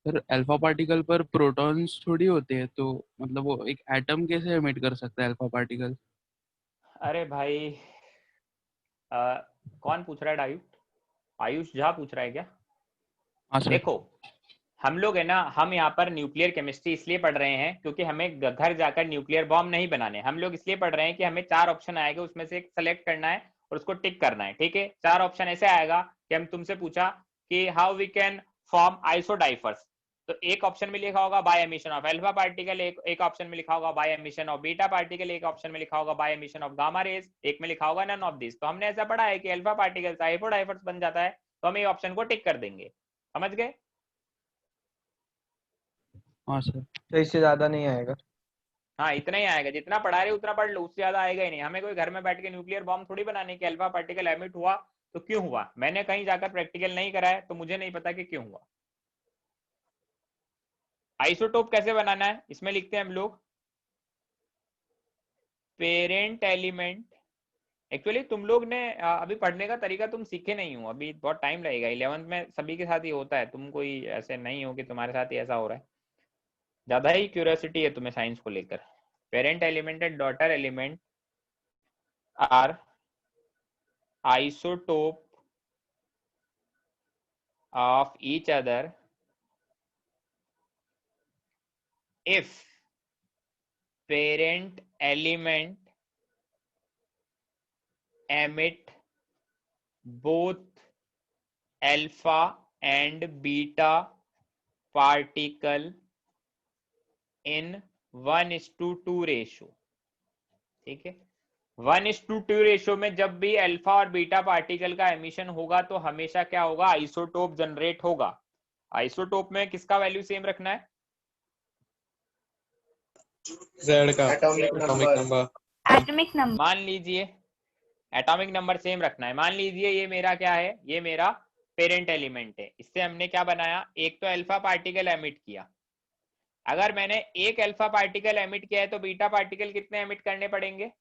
सर अल्फा पार्टिकल पर प्रोटॉन्स थोड़ी होते हैं, तो मतलब वो एक एटम कैसे एमिट कर सकता है अल्फा पार्टिकल? अरे भाई कौन पूछ रहा है? आयुष, आयुष झा पूछ रहा है क्या? हाँ सर। देखो हम लोग है ना, हम यहाँ पर न्यूक्लियर केमिस्ट्री इसलिए पढ़ रहे हैं क्योंकि हमें घर जाकर न्यूक्लियर बॉम्ब नहीं बनाने। हम लोग इसलिए पढ़ रहे हैं कि हमें 4 ऑप्शन आएगा, उसमें से एक सेलेक्ट करना है और उसको टिक करना है। ठीक है, 4 ऑप्शन ऐसे आएगा कि हम तुमसे पूछा कि how we can form isodiaphers, तो एक ऑप्शन में लिखा होगा by emission of alpha particle, एक ऑप्शन में लिखा होगा by emission of beta particle, एक ऑप्शन में लिखा होगा by emission of gamma rays, एक में लिखा होगा नन ऑफ दिस। तो हमने ऐसा पढ़ा है कि अल्फा पार्टिकल से आइसोडाइफर्स बन जाता है, तो हम ये ऑप्शन को टिक कर देंगे। समझ गए? हाँ सर। तो इससे ज्यादा नहीं आएगा? हाँ इतना ही आएगा, जितना पढ़ा रहे उतना पढ़ लो, उससे ज्यादा आएगा ही नहीं। हमें कोई घर में बैठ के न्यूक्लियर बॉम्ब थोड़ी बनाने की अल्फा पार्टिकल एमिट हुआ तो क्यों हुआ, मैंने कहीं जाकर प्रैक्टिकल नहीं करा है तो मुझे नहीं पता कि क्यों हुआ। आइसोटोप कैसे बनाना है, इसमें लिखते हैं हम लोग पेरेंट एलिमेंट। एक्चुअली तुम लोग ने अभी पढ़ने का तरीका तुम सीखे नहीं हो, अभी बहुत टाइम लगेगा। 11th में सभी के साथ ही होता है, तुम कोई ऐसे नहीं हो कि तुम्हारे साथ ही ऐसा हो रहा है। ज्यादा ही क्यूरियोसिटी है तुम्हें साइंस को लेकर। Parent element and daughter element are isotope of each other if parent element emit both alpha and beta particle in 1:2 ratio. ठीक है, 1:2 रेशियो में जब भी अल्फा और बीटा पार्टिकल का एमिशन होगा तो हमेशा क्या होगा, आइसोटोप जनरेट होगा। आइसोटोप में किसका वैल्यू सेम रखना है? Z का एटॉमिक नंबर। Atomic number. मान लीजिए एटॉमिक नंबर सेम रखना है। मान लीजिए ये मेरा क्या है, ये मेरा पेरेंट एलिमेंट है, इससे हमने क्या बनाया, एक तो अल्फा पार्टिकल एमिट किया। अगर मैंने एक अल्फा पार्टिकल एमिट किया है तो बीटा पार्टिकल कितने एमिट करने पड़ेंगे?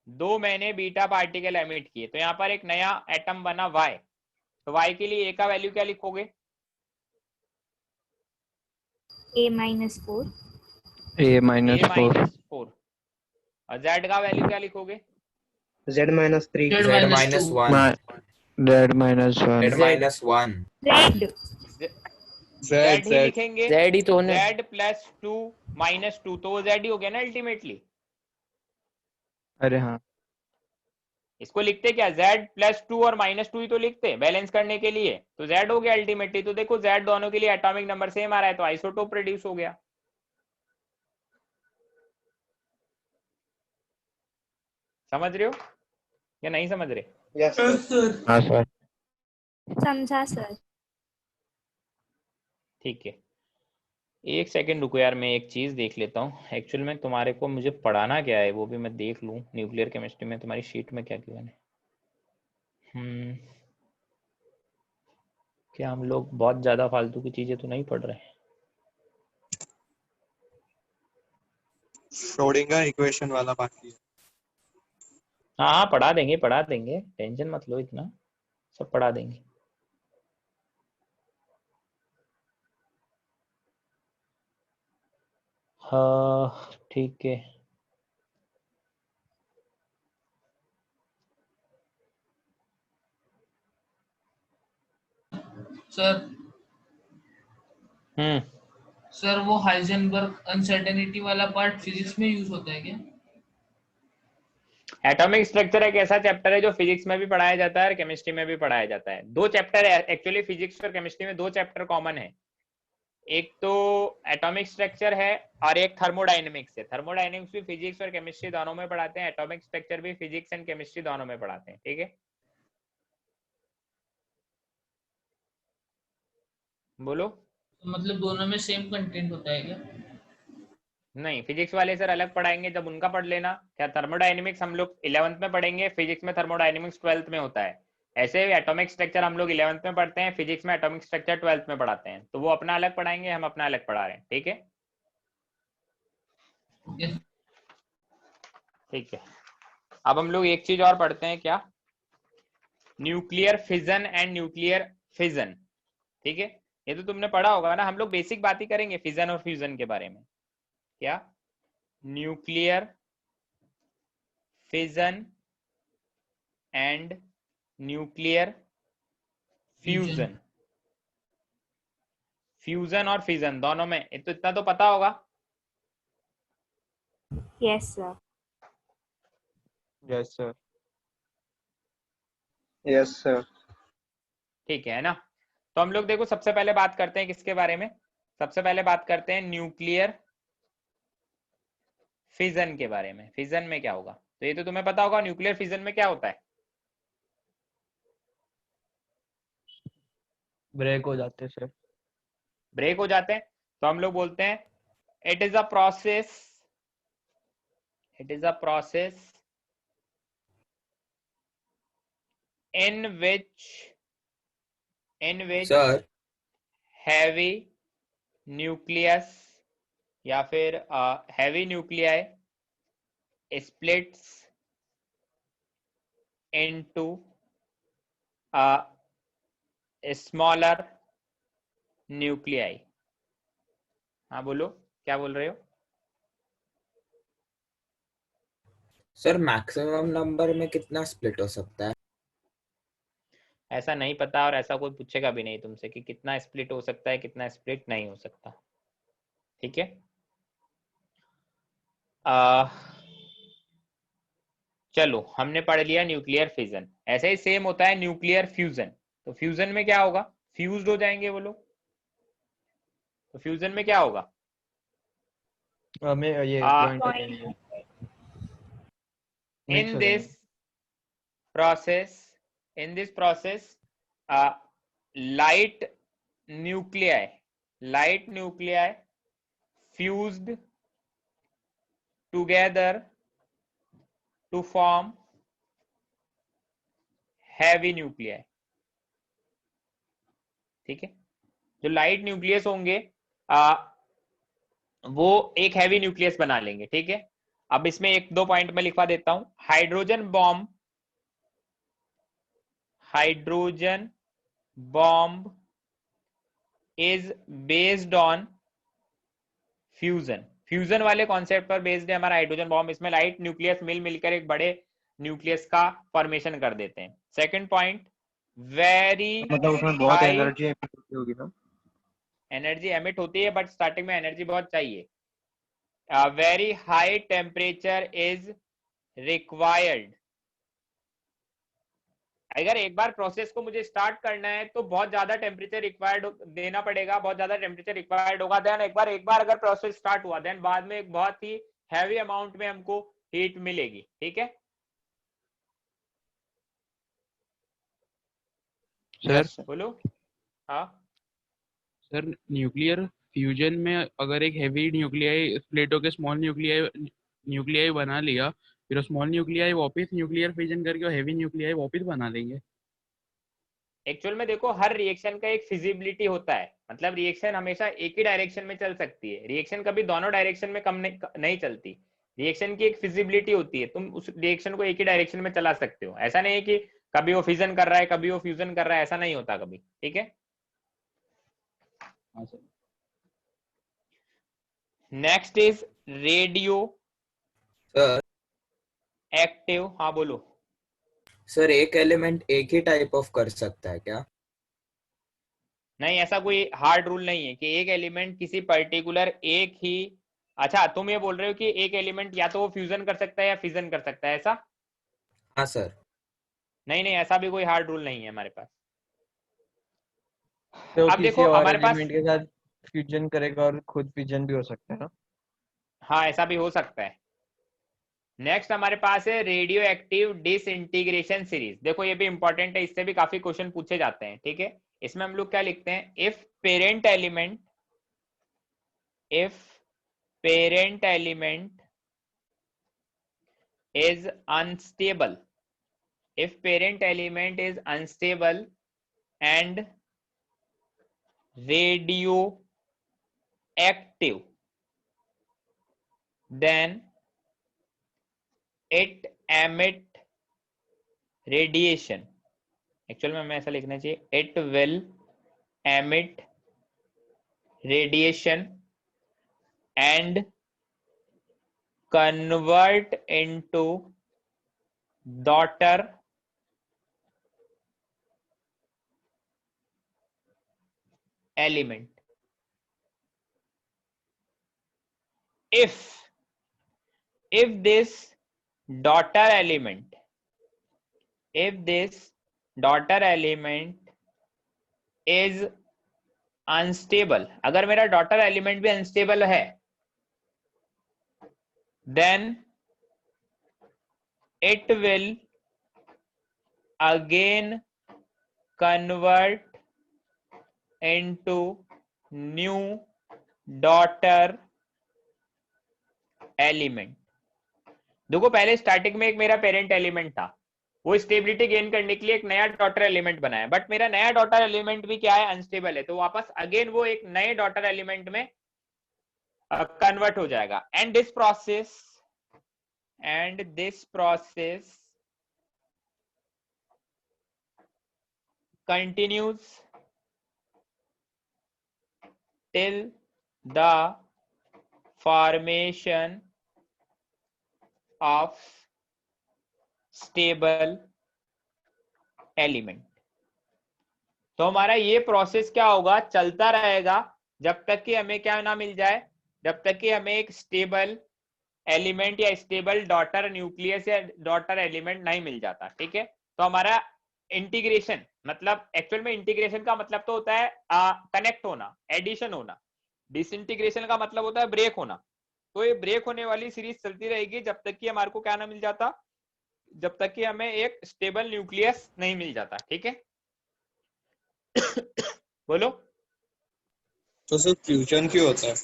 दो मैंने बीटा पार्टिकल एमिट किए, तो यहाँ पर एक नया एटम बना Y। तो Y के लिए A का वैल्यू क्या लिखोगे? A-4। A a minus 4. Minus 4 और z का वैल्यू क्या लिखोगे? Z minus 3. Z Z minus minus 2. 1. Z minus 1. Z minus 1. Z. z ही लिखेंगे, Z ही तो होने z प्लस 2 माइनस 2 तो वो z ही हो गया ना अल्टीमेटली। अरे हाँ, इसको लिखते क्या, z प्लस 2 और माइनस 2 ही तो लिखते बैलेंस करने के लिए, तो z हो गया अल्टीमेटली। तो देखो z दोनों के लिए एटॉमिक नंबर सेम आ रहा है तो आइसोटोप प्रोड्यूस हो गया। समझ रहे हो या नहीं समझ रहे? Yes, Yes, sir. sir. हाँ सर। समझा सर। ठीक है, एक सेकंड रुको यार, मैं एक चीज देख लेता हूँ एक्चुअल में तुम्हारे को मुझे पढ़ाना क्या है वो भी मैं देख लूँ। न्यूक्लियर केमिस्ट्री में तुम्हारी शीट में क्या गिवन है? क्या हम लोग बहुत ज्यादा फालतू की चीजें तो नहीं पढ़ रहे हैं? श्रोडिंगर इक्वेशन वाला बाकी है। हाँ हाँ पढ़ा देंगे, टेंशन मत लो इतना, सब पढ़ा देंगे। हाँ ठीक है। सर हम्म सर वो हाइजेनबर्ग अनसर्टेनिटी वाला पार्ट फिजिक्स में यूज होता है क्या? एटॉमिक स्ट्रक्चर एक ऐसा चैप्टर है जो फिजिक्स में भी पढ़ाया जाता है और केमिस्ट्री में भी पढ़ाया जाता है। दो चैप्टर है एक्चुअली, फिजिक्स और केमिस्ट्री में दो चैप्टर कॉमन है, एक तो एटॉमिक स्ट्रक्चर है और एक थर्मोडायनेमिक्स है। थर्मोडायनेमिक्स भी फिजिक्स और केमिस्ट्री दोनों में पढ़ाते हैं, एटॉमिक स्ट्रक्चर भी फिजिक्स एंड केमिस्ट्री दोनों में पढ़ाते हैं। ठीक है, बोलो। मतलब दोनों में सेम कंटेंट होता है क्या? नहीं, फिजिक्स वाले सर अलग पढ़ाएंगे, जब उनका पढ़ लेना। क्या थर्मोडायनेमिक्स हम लोग 11th में पढ़ेंगे, फिजिक्स में थर्मोडायनेमिक्स 12th में होता है। ऐसे एटॉमिक स्ट्रक्चर हम लोग 11th में पढ़ते हैं, फिजिक्स में एटॉमिक स्ट्रक्चर 12th में पढ़ाते हैं, तो वो अपना अलग पढ़ाएंगे, हम अपना अलग पढ़ा रहे हैं। ठीक है Yes. ठीक है, अब हम लोग एक चीज और पढ़ते हैं, क्या? Nuclear fission and nuclear fission. ठीक है, ये तो तुमने पढ़ा होगा ना, हम लोग बेसिक बात ही करेंगे फिजन और फ्यूजन के बारे में। क्या? Nuclear fission and nuclear fusion. Fusion और फिजन दोनों में तो इतना तो पता होगा। Yes sir. Yes sir. Yes, sir. ठीक है ना, तो हम लोग देखो सबसे पहले बात करते हैं किसके बारे में, सबसे पहले बात करते हैं न्यूक्लियर फिजन के बारे में। फिजन में क्या होगा, तो ये तो तुम्हें पता होगा, न्यूक्लियर फिजन में क्या होता है? ब्रेक हो जाते सर। ब्रेक हो जाते हैं, तो हम लोग बोलते हैं it is a process, it is a process in which Sir, heavy nucleus या फिर heavy nuclei splits into smaller nuclei। हाँ बोलो, क्या बोल रहे हो? सर मैक्सिमम नंबर में कितना स्प्लिट हो सकता है? ऐसा नहीं पता और ऐसा कोई पूछेगा भी नहीं तुमसे कि कितना स्प्लिट हो सकता है, कितना स्प्लिट नहीं हो सकता। ठीक है, चलो हमने पढ़ लिया न्यूक्लियर फिजन। ऐसे ही सेम होता है न्यूक्लियर फ्यूजन। तो फ्यूजन में क्या होगा, फ्यूज्ड हो जाएंगे वो लोग। तो फ्यूजन में क्या होगा, हमें ये Point. करेंगे। in this process light nuclei fused together to form heavy nuclei। ठीक है, जो लाइट न्यूक्लियस होंगे वो एक हैवी न्यूक्लियस बना लेंगे। ठीक है, अब इसमें एक दो पॉइंट में लिखवा देता हूं। Hydrogen bomb is based on fusion. Fusion वाले कॉन्सेप्ट पर बेस्ड है हमारा हाइड्रोजन बॉम्ब। इसमें लाइट न्यूक्लियस मिलकर एक बड़े न्यूक्लियस का फॉर्मेशन कर देते हैं। सेकंड पॉइंट, वेरी मतलब उसमें बहुत हाई एनर्जी होगी ना? एनर्जी एमिट होती है, बट स्टार्टिंग में एनर्जी बहुत चाहिए। Very high temperature is required. अगर एक बार प्रोसेस को मुझे स्टार्ट करना है तो बहुत ज्यादा टेम्परेचर रिक्वायर्ड देना पड़ेगा, बहुत ज्यादा टेम्परेचर रिक्वायर्ड होगा। देन एक बार अगर प्रोसेस स्टार्ट हुआ, देन बाद में एक बहुत ही हैवी अमाउंट में हमको हीट मिलेगी। ठीक है सर बोलो। हाँ सर, न्यूक्लियर फ्यूजन में अगर एक हैवी न्यूक्लियाई प्लेटो के स्मॉल न्यूक्लियाई बना लिया, फिर स्मॉल न्यूक्लियाई वापस न्यूक्लियर फ्यूजन करके हैवी न्यूक्लियाई वापस बना लेंगे। एक्चुअल में देखो, हर रिएक्शन का एक फिजिबिलिटी होता है, मतलब रिएक्शन हमेशा एक ही डायरेक्शन में चल सकती है, रिएक्शन कभी दोनों डायरेक्शन में कम नहीं चलती। रिएक्शन की एक फिजिबिलिटी होती है, तुम उस रिएक्शन को एक ही डायरेक्शन में चला सकते हो। ऐसा नहीं है कि कभी वो फिजन कर रहा है कभी वो फ्यूजन कर रहा है, ऐसा नहीं होता कभी। ठीक है, next is radio sir active. हाँ बोलो। सर, एक एलिमेंट एक ही टाइप ऑफ कर सकता है क्या? नहीं, ऐसा कोई हार्ड रूल नहीं है कि एक एलिमेंट किसी पर्टिकुलर एक ही। अच्छा, तुम ये बोल रहे हो कि एक एलिमेंट या तो वो फ्यूजन कर सकता है या फिजन कर सकता है, ऐसा? हाँ सर। नहीं नहीं, ऐसा भी कोई हार्ड रूल नहीं है हमारे पास। तो अब किसी देखो और हमारे पास, एलिमेंट के साथ फ्यूजन करेगा और खुद फिजन भी हो सकता है ना? हाँ ऐसा भी हो सकता है। नेक्स्ट हमारे पास है रेडियो एक्टिव डिसइंटीग्रेशन सीरीज। देखो ये भी इंपॉर्टेंट है, इससे भी काफी क्वेश्चन पूछे जाते हैं। ठीक है, इसमें हम लोग क्या लिखते हैं, if parent element is unstable, if parent element is unstable and radioactive, then it emit radiation। Actual में हमें ऐसा लिखना चाहिए, it will emit radiation and convert into daughter element if this daughter element is unstable। अगर मेरा daughter element भी unstable है, then it will again convert into new daughter element। देखो पहले स्टार्टिंग में एक मेरा पेरेंट एलिमेंट था, वो स्टेबिलिटी गेन करने के लिए एक नया डॉटर एलिमेंट बनाया, बट मेरा नया डॉटर एलिमेंट भी क्या है, अनस्टेबल है, तो वापस अगेन वो एक नए डॉटर एलिमेंट में कन्वर्ट हो जाएगा। And this process continues till the formation of stable element। तो हमारा ये प्रोसेस क्या होगा, चलता रहेगा जब तक कि हमें क्या ना मिल जाए, जब तक कि हमें एक स्टेबल एलिमेंट या स्टेबल डॉटर न्यूक्लियस या डॉटर एलिमेंट नहीं मिल जाता। ठीक है, तो हमारा इंटीग्रेशन, मतलब एक्चुअल में इंटीग्रेशन का मतलब तो होता है कनेक्ट होना, एडिशन होना। डिसइंटीग्रेशन का मतलब होता है ब्रेक होना। तो ये ब्रेक होने वाली सीरीज चलती रहेगी जब तक कि हमारे को क्या ना मिल जाता, जब तक कि हमें एक स्टेबल न्यूक्लियस नहीं मिल जाता। ठीक है बोलो। तो सर फ्यूजन क्यों होता है?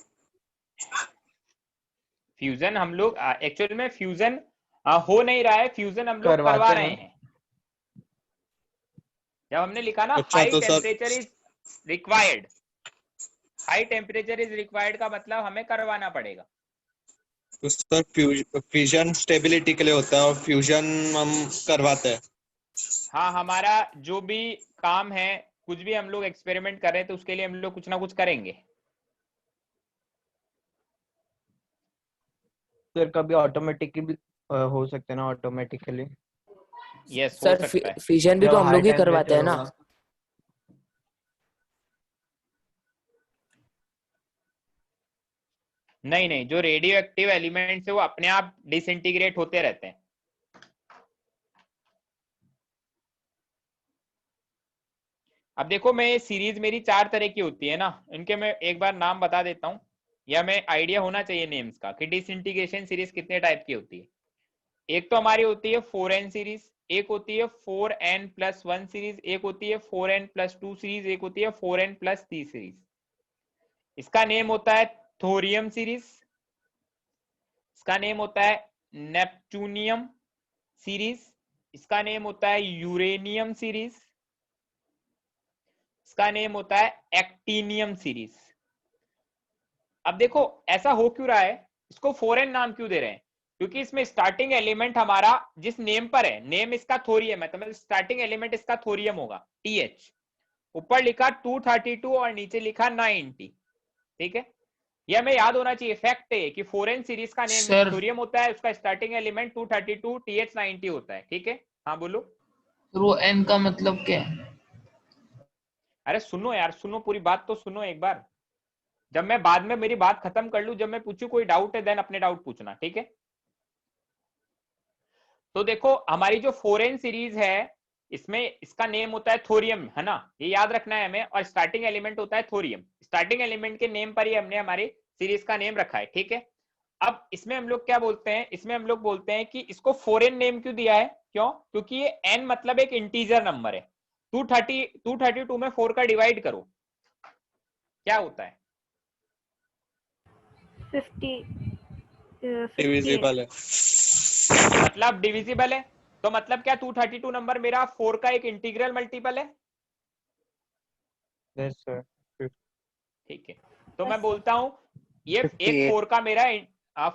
फ्यूजन हम लोग एक्चुअल में फ्यूजन हो नहीं रहा है, फ्यूजन हम लोग करवा करवाते रहे हैं। हैं। जब हमने लिखा ना अच्छा, हाई तो sir temperature is required, high temperature is required का मतलब हमें करवाना पड़ेगा। तो सर फ्यूजन स्टेबिलिटी के लिए होता है और फ्यूजन हम करवाते हैं। हाँ, हमारा जो भी काम है, कुछ भी हम लोग एक्सपेरिमेंट कर रहे हैं, तो उसके लिए हम लोग कुछ ना कुछ करेंगे। सर कभी ऑटोमेटिकली हो सकते हैं ना, ऑटोमेटिकली यस हो सर सकता है। फिजन भी जब तो हम हाई लोग ही करवाते टेम्परेचर हैं ना। होगा। नहीं नहीं, जो रेडियो एक्टिव एलिमेंट्स है वो अपने आप डिसइंटीग्रेट होते रहते हैं। अब देखो, मैं सीरीज मेरी 4 तरह की होती है ना, इनके मैं एक बार नाम बता देता हूँ, या मैं आइडिया होना चाहिए नेम्स का कि डिसइंटीग्रेशन सीरीज कितने टाइप की होती है। एक तो हमारी होती है 4n सीरीज, एक होती है 4n+1 सीरीज, एक होती है 4n+2 सीरीज, एक होती है 4n+3 सीरीज। इसका नेम होता है थोरियम सीरीज, इसका नेम होता है नेपच्यूनियम सीरीज, इसका नेम होता है यूरेनियम सीरीज, इसका नेम होता है एक्टिनियम सीरीज। अब देखो ऐसा हो क्यों रहा है, इसको 4n नाम क्यों दे रहे हैं, क्योंकि इसमें स्टार्टिंग एलिमेंट हमारा जिस नेम पर है, नेम इसका थोरियम है, तो मतलब स्टार्टिंग एलिमेंट इसका थोरियम होगा TH, ऊपर लिखा 232 और नीचे लिखा 90। ठीक है, ये हमें याद होना चाहिए, फैक्ट है कि 4n सीरीज का नेम सर थोरियम होता है, उसका स्टार्टिंग एलिमेंट 232 TH 90 होता है। ठीक है, हाँ बोलो। तो वो n का मतलब क्या है? अरे सुनो यार, सुनो, पूरी बात तो सुनो एक बार, जब मैं बाद में मेरी बात खत्म कर लूं, जब मैं पूछूं कोई डाउट है देन अपने डाउट पूछना। ठीक है, तो देखो हमारी जो 4n सीरीज है इसमें इसका नेम होता है थोरियम, है ना, ये याद रखना है हमें, और स्टार्टिंग एलिमेंट होता है थोरियम। स्टार्टिंग एलिमेंट के नेम पर ही हमने हमारी सीरीज का नेम रखा है। ठीक है, अब इसमें हम लोग क्या बोलते हैं, इसमें हम लोग बोलते हैं कि इसको 4n नेम क्यों दिया है, क्यों, क्योंकि ये n मतलब एक इंटीजर नंबर है। 232 में 4 का डिवाइड करो, क्या होता है? 58 डिविजिबल है। मतलब डिविजिबल है, तो मतलब क्या 232 नंबर मेरा 4 का एक इंटीग्रल मल्टीपल है। Yes sir. ठीक है, तो मैं बोलता हूं ये एक 58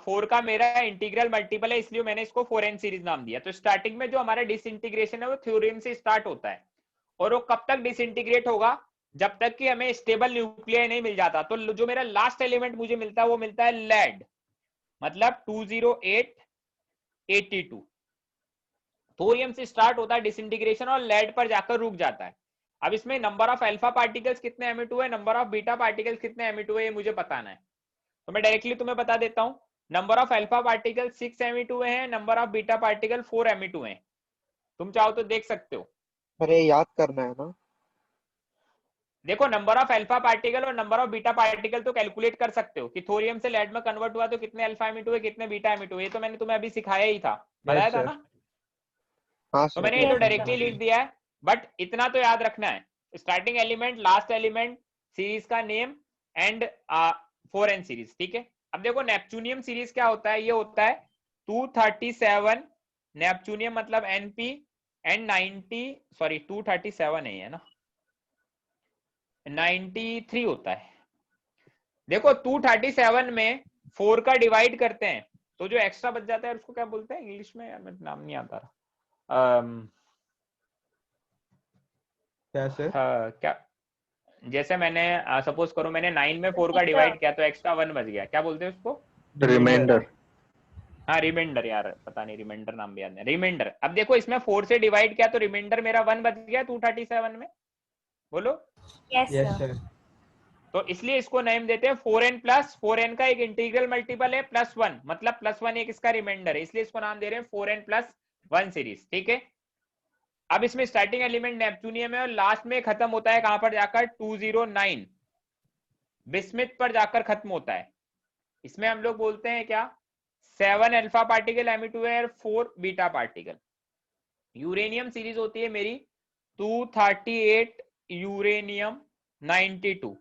4 का मेरा इंटीग्रल मल्टीपल है, इसलिए मैंने इसको 4n सीरीज नाम दिया। तो स्टार्टिंग में जो हमारा डिसइंटीग्रेशन है वो थ्योरम से स्टार्ट होता है, और वो कब तक डिसइंटीग्रेट होगा, जब तक कि हमें स्टेबल न्यूक्लियाई नहीं मिल जाता। तो जो मेरा लास्ट एलिमेंट मुझे मिलता है वो मिलता है लेड, मतलब 20882। थोरियम से स्टार्ट होता है डिसइंटीग्रेशन और लेड पर जाकर रुक जाता है। अब इसमें नंबर ऑफ अल्फा पार्टिकल्स कितने Me2 है, नंबर ऑफ बीटा पार्टिकल्स कितने Me2 है, ये मुझे बताना है। तो मैं डायरेक्टली तुम्हें बता देता हूं, number of alpha particle 6 Me2 है, number of beta particle 4 Me2 है। तुम चाहो तो देख सकते हो। अरे याद करना है ना। देखो नंबर ऑफ अल्फा पार्टिकल और नंबर ऑफ बीटा पार्टिकल तो कैलकुलेट कर सकते हो कि थोरियम से लेड में कन्वर्ट हुआ तो कितने अल्फा Me2 है, कितने बीटा Me2 है, ये तो मैंने तुम्हें अभी सिखाया ही था, बताया था ना। हाँ तो सर। मैंने ये तो Yes, डायरेक्टली sir. लिख दिया है, बट इतना तो याद रखना है, starting element, last element, series का नेम एंड 4n सीरीज। ठीक है, अब देखो नेपच्यूनियम सीरीज क्या होता है, ये होता है 237 नेपच्यूनियम मतलब np एंड 90, सॉरी 237 नहीं है ना, 93 होता है। देखो 237 में 4 का डिवाइड करते हैं तो जो एक्स्ट्रा बच जाता है उसको क्या बोलते हैं इंग्लिश में, यार मेरे नाम नहीं आता रहा। क्या सर? क्या, जैसे मैंने सपोज करो मैंने 9 में 4 का डिवाइड किया तो एक्स्ट्रा 1 बच गया, क्या बोलते हैं उसको? रिमाइंडर। हाँ रिमाइंडर, यार पता नहीं रिमाइंडर नाम भी याद नहीं, रिमाइंडर। अब देखो इसमें 4 से डिवाइड किया तो रिमाइंडर मेरा 1 बच गया 237 में, बोलो। Yes, yes sir. सर। तो इसलिए इसको नेम देते हैं 4n प्लस, 4n का एक इंटीग्रल मल्टीपल है +1, मतलब +1 एक इसका रिमाइंडर है, इसलिए इसको नाम दे रहे हैं 4n+1 सीरीज। ठीक है, अब इसमें स्टार्टिंग एलिमेंट नेपच्यूनियम है और लास्ट में खत्म होता है कहां पर जाकर, 209 बिस्मिथ पर जाकर खत्म होता है। इसमें हम लोग बोलते हैं क्या, 7 अल्फा पार्टिकल Me2 है और 4 बीटा पार्टिकल। यूरेनियम सीरीज होती है मेरी 238 यूरेनियम 92।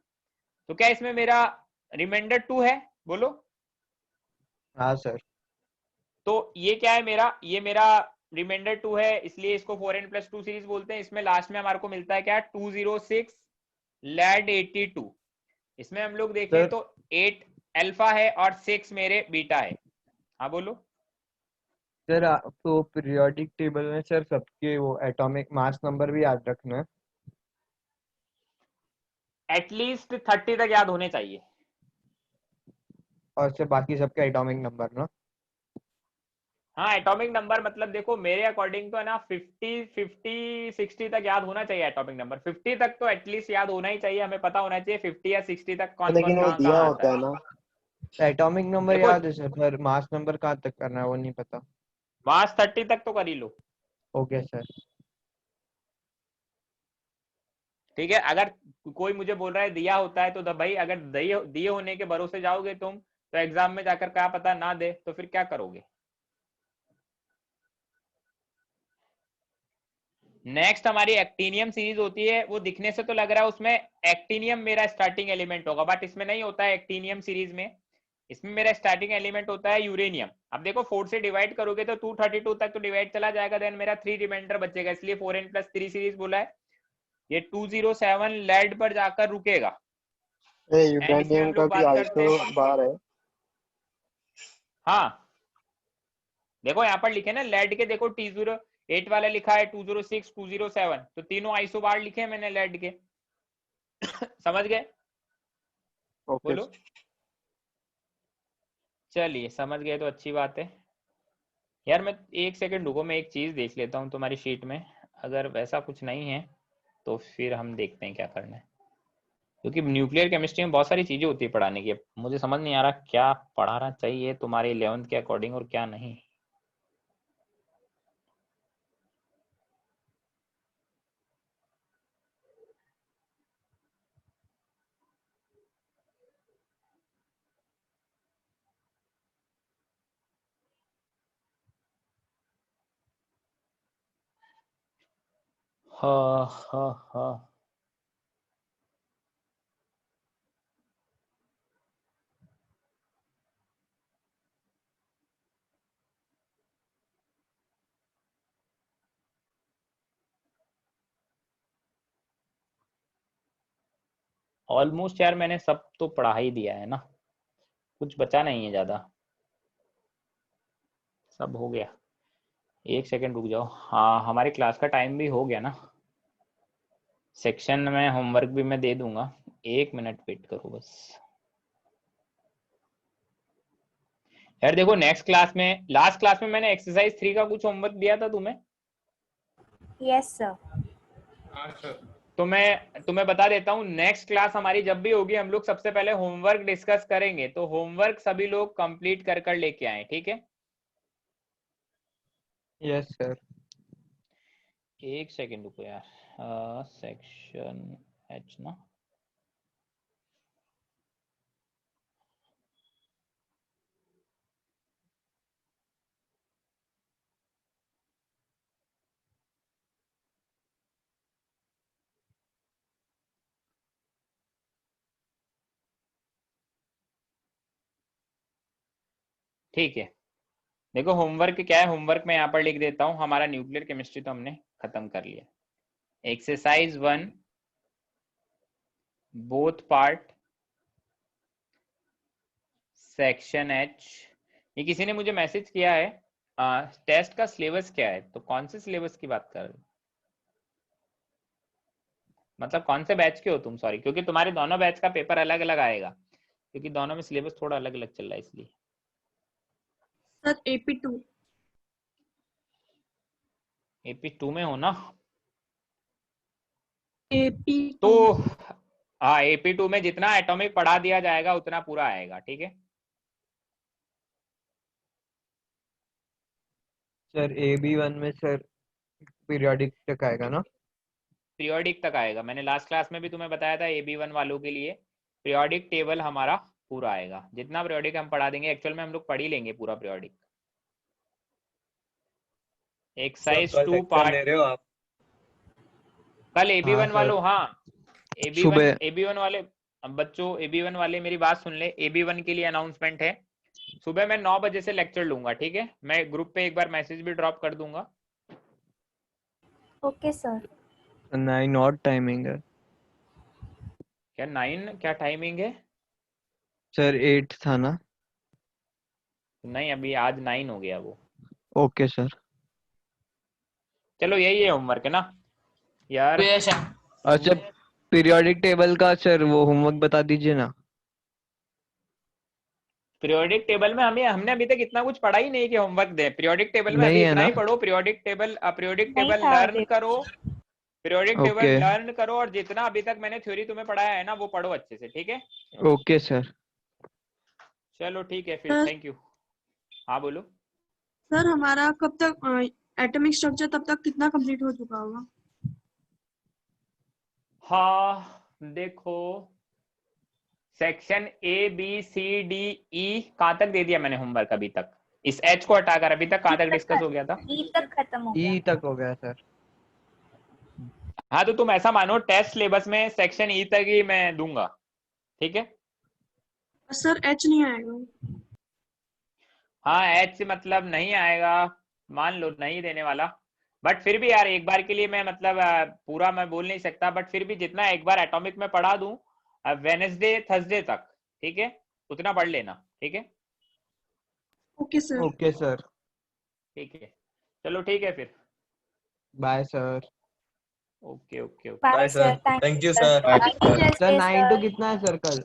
तो क्या इसमें मेरा रिमाइंडर 2 है, बोलो। हाँ सर। तो ये क्या है मेरा, ये मेरा रिमाइंडर 2 है, इसलिए इसको 4n+2 सीरीज बोलते हैं। इसमें लास्ट में हमारे को मिलता है क्या, 206 लेड 82। इसमें हम लोग देखें सर तो 8 अल्फा है और 6 मेरे बीटा है। हाँ बोलो। सर आपको पीरियोडिक टेबल में सर सबके वो एटॉमिक मास नंबर भी याद रखना है, एटलीस्ट 30 तक याद होने चाहिए। और सर बाकी सबके एटॉमिक नंबर ना। हाँ एटॉमिक नंबर मतलब देखो मेरे अकॉर्डिंग तो है ना 50 60 तक याद होना चाहिए। एटॉमिक नंबर 50 तक तो एटलीस्ट याद होना ही चाहिए, हमें पता होना चाहिए 50 या 60 तक कौन कौन लेकिन वो कहाँ दिया कहाँ होता आता है है। ना। एटॉमिक नंबर देखो याद है सर, पर मास नंबर कहाँ तक करना है वो नहीं पता। मास 30 तक तो कर ही लो। Okay sir. ठीक है, अगर कोई मुझे बोल रहा है दिया होता है तो भाई अगर दिए होने के भरोसे जाओगे तुम तो एग्जाम में जाकर क्या पता ना दे तो फिर क्या करोगे। नेक्स्ट हमारी एक्टिनियम सीरीज होती है, वो दिखने से तो लग रहा है उसमें एक्टिनियम मेरा स्टार्टिंग एलिमेंट होगा, बट इसमें नहीं होता है एक्टिनियम सीरीज में। इसमें मेरा स्टार्टिंग एलिमेंट होता है यूरेनियम। अब देखो 4 से डिवाइड करोगे तो 232 तक तो डिवाइड चला जाएगा, देन मेरा 3 रिमाइंडर बचेगा, इसलिए 4n+3 सीरीज बोला है। ये 207 लेड पर जाकर रुकेगा। एंड इसमें यूरेनियम हम का लोग भी बात करते आइसो हैं, बार है। हाँ देखो यहाँ पर लिखे ना लेड के, देखो T08 वाला लिखा है 206 207, तो तीनों आइसो बार लिखे हैं मैंने लेड के। समझ गए? ओके। बोलो। चलिए समझ गए तो अच्छी बात है। यार मैं 1 सेकंड रुको, मैं एक चीज देख लेता हूँ तुम्हारी शीट में, अगर वैसा कुछ नहीं है तो फिर हम देखते हैं क्या करना है, क्योंकि न्यूक्लियर केमिस्ट्री में बहुत सारी चीजें होती है पढ़ाने की। अब मुझे समझ नहीं आ रहा क्या पढ़ाना चाहिए तुम्हारे 11th के अकॉर्डिंग और क्या नहीं। हाँ हाँ हाँ ऑलमोस्ट यार मैंने सब तो पढ़ा ही दिया है ना, कुछ बचा नहीं है ज्यादा, सब हो गया। 1 सेकंड रुक जाओ, हाँ हमारी क्लास का टाइम भी हो गया ना, सेक्शन में होमवर्क भी मैं दे दूंगा, 1 मिनट वेट करो बस। यार देखो नेक्स्ट क्लास में, लास्ट क्लास में मैंने एक्सरसाइज 3 का कुछ होमवर्क दिया था तुम्हें। Yes sir. तो मैं तुम्हें बता देता हूँ, नेक्स्ट क्लास हमारी जब भी होगी हम लोग सबसे पहले होमवर्क डिस्कस करेंगे, तो होमवर्क सभी लोग कंप्लीट कर कर लेके आए, ठीक है? Yes sir. 1 सेकंड रुको यार, सेक्शन एच ना, ठीक है। देखो होमवर्क क्या है, होमवर्क में यहाँ पर लिख देता हूँ, हमारा न्यूक्लियर केमिस्ट्री तो हमने खत्म कर लिया। Exercise 1 both part section H. ये किसी ने मुझे मैसेज किया है, टेस्ट का सिलेबस क्या है, तो कौन से सिलेबस की बात कर रहे हो, मतलब कौन से बैच के हो तुम? सॉरी, क्योंकि तुम्हारे दोनों बैच का पेपर अलग अलग आएगा, क्योंकि दोनों में सिलेबस थोड़ा अलग अलग चल रहा है इसलिए। Sir AP2। AP2 में हो ना? AP2। तो हाँ AP2 में जितना एटॉमिक पढ़ा दिया जाएगा उतना पूरा आएगा, ठीक है? सर AB1 में सर पीरियोडिक तक आएगा ना? पीरियोडिक तक आएगा, मैंने लास्ट क्लास में भी तुम्हें बताया था AB1 वालों के लिए पीरियोडिक टेबल हमारा पूरा आएगा, जितना पीरियोडिक हम पढ़ा देंगे, एक्चुअल में हम लोग पढ़ ही लेंगे पूरा पीरियोडिक। एक्सरसाइज 2 पार्ट ले रहे हो आप? कल हाँ AB1 सर। वालों, हाँ सुबह। AB1 वाले बच्चों, AB1 वाले मेरी बात सुन ले, AB1 के लिए अनाउंसमेंट है, सुबह मैं 9 बजे से लेक्चर लूंगा, ठीक है? मैं ग्रुप पे एक बार मैसेज भी ड्रॉप कर दूंगा। Okay sir. 9 और टाइमिंग है क्या 9 क्या टाइमिंग है? सर, 8 था ना? नहीं अभी आज 9 हो गया वो। Okay sir. चलो यही है होमवर्क है ना यार? अच्छा, पीरियोडिक टेबल का सर वो होमवर्क बता दीजिए ना। पीरियोडिक टेबल में हमने अभी तक इतना कुछ पढ़ा ही नहीं कि होमवर्क दे। पीरियोडिक टेबल में अभी नहीं है इतना ना? ही पढ़ो, पीरियोडिक टेबल नहीं था लर्न अभी। करो, पीरियोडिक टेबल ओके लर्न करो, और जितना अभी तक मैंने थ्योरी तुम्हें पढ़ाया है ना वो पढ़ो अच्छे से, ठीक है? Okay sir. चलो ठीक है फिर, सर थैंक यू। हाँ बोलो। सर हमारा कब तक एटॉमिक स्ट्रक्चर तब तक कितना कंप्लीट हो चुका होगा? हाँ देखो, section A B C D E कहाँ तक दे दिया मैंने होमवर्क अभी तक? इस एच को हटाकर अभी तक कहाँ तक डिस्कस हो गया था? ई तक खत्म हो गया। ई तक हो गया सर। हाँ तो तुम ऐसा मानो टेस्ट सिलेबस में सेक्शन ई तक ही मैं दूंगा, ठीक है? सर एच नहीं आएगा। हाँ एच मतलब नहीं आएगा, मान लो नहीं देने वाला, बट फिर भी यार एक बार के लिए मैं मतलब पूरा मैं बोल नहीं सकता, बट फिर भी जितना एक बार एटॉमिक में पढ़ा दूं वेनेसडे थर्सडे तक, ठीक है? उतना पढ़ लेना, ठीक है? Okay sir. Okay sir. ठीक है, चलो ठीक है फिर, bye sir. Okay okay okay. Bye sir, thank you sir. Sir 9 to कितना है सर कल?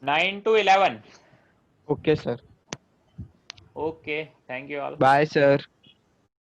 9 to 11। Okay sir. Okay, thank you all. Bye sir.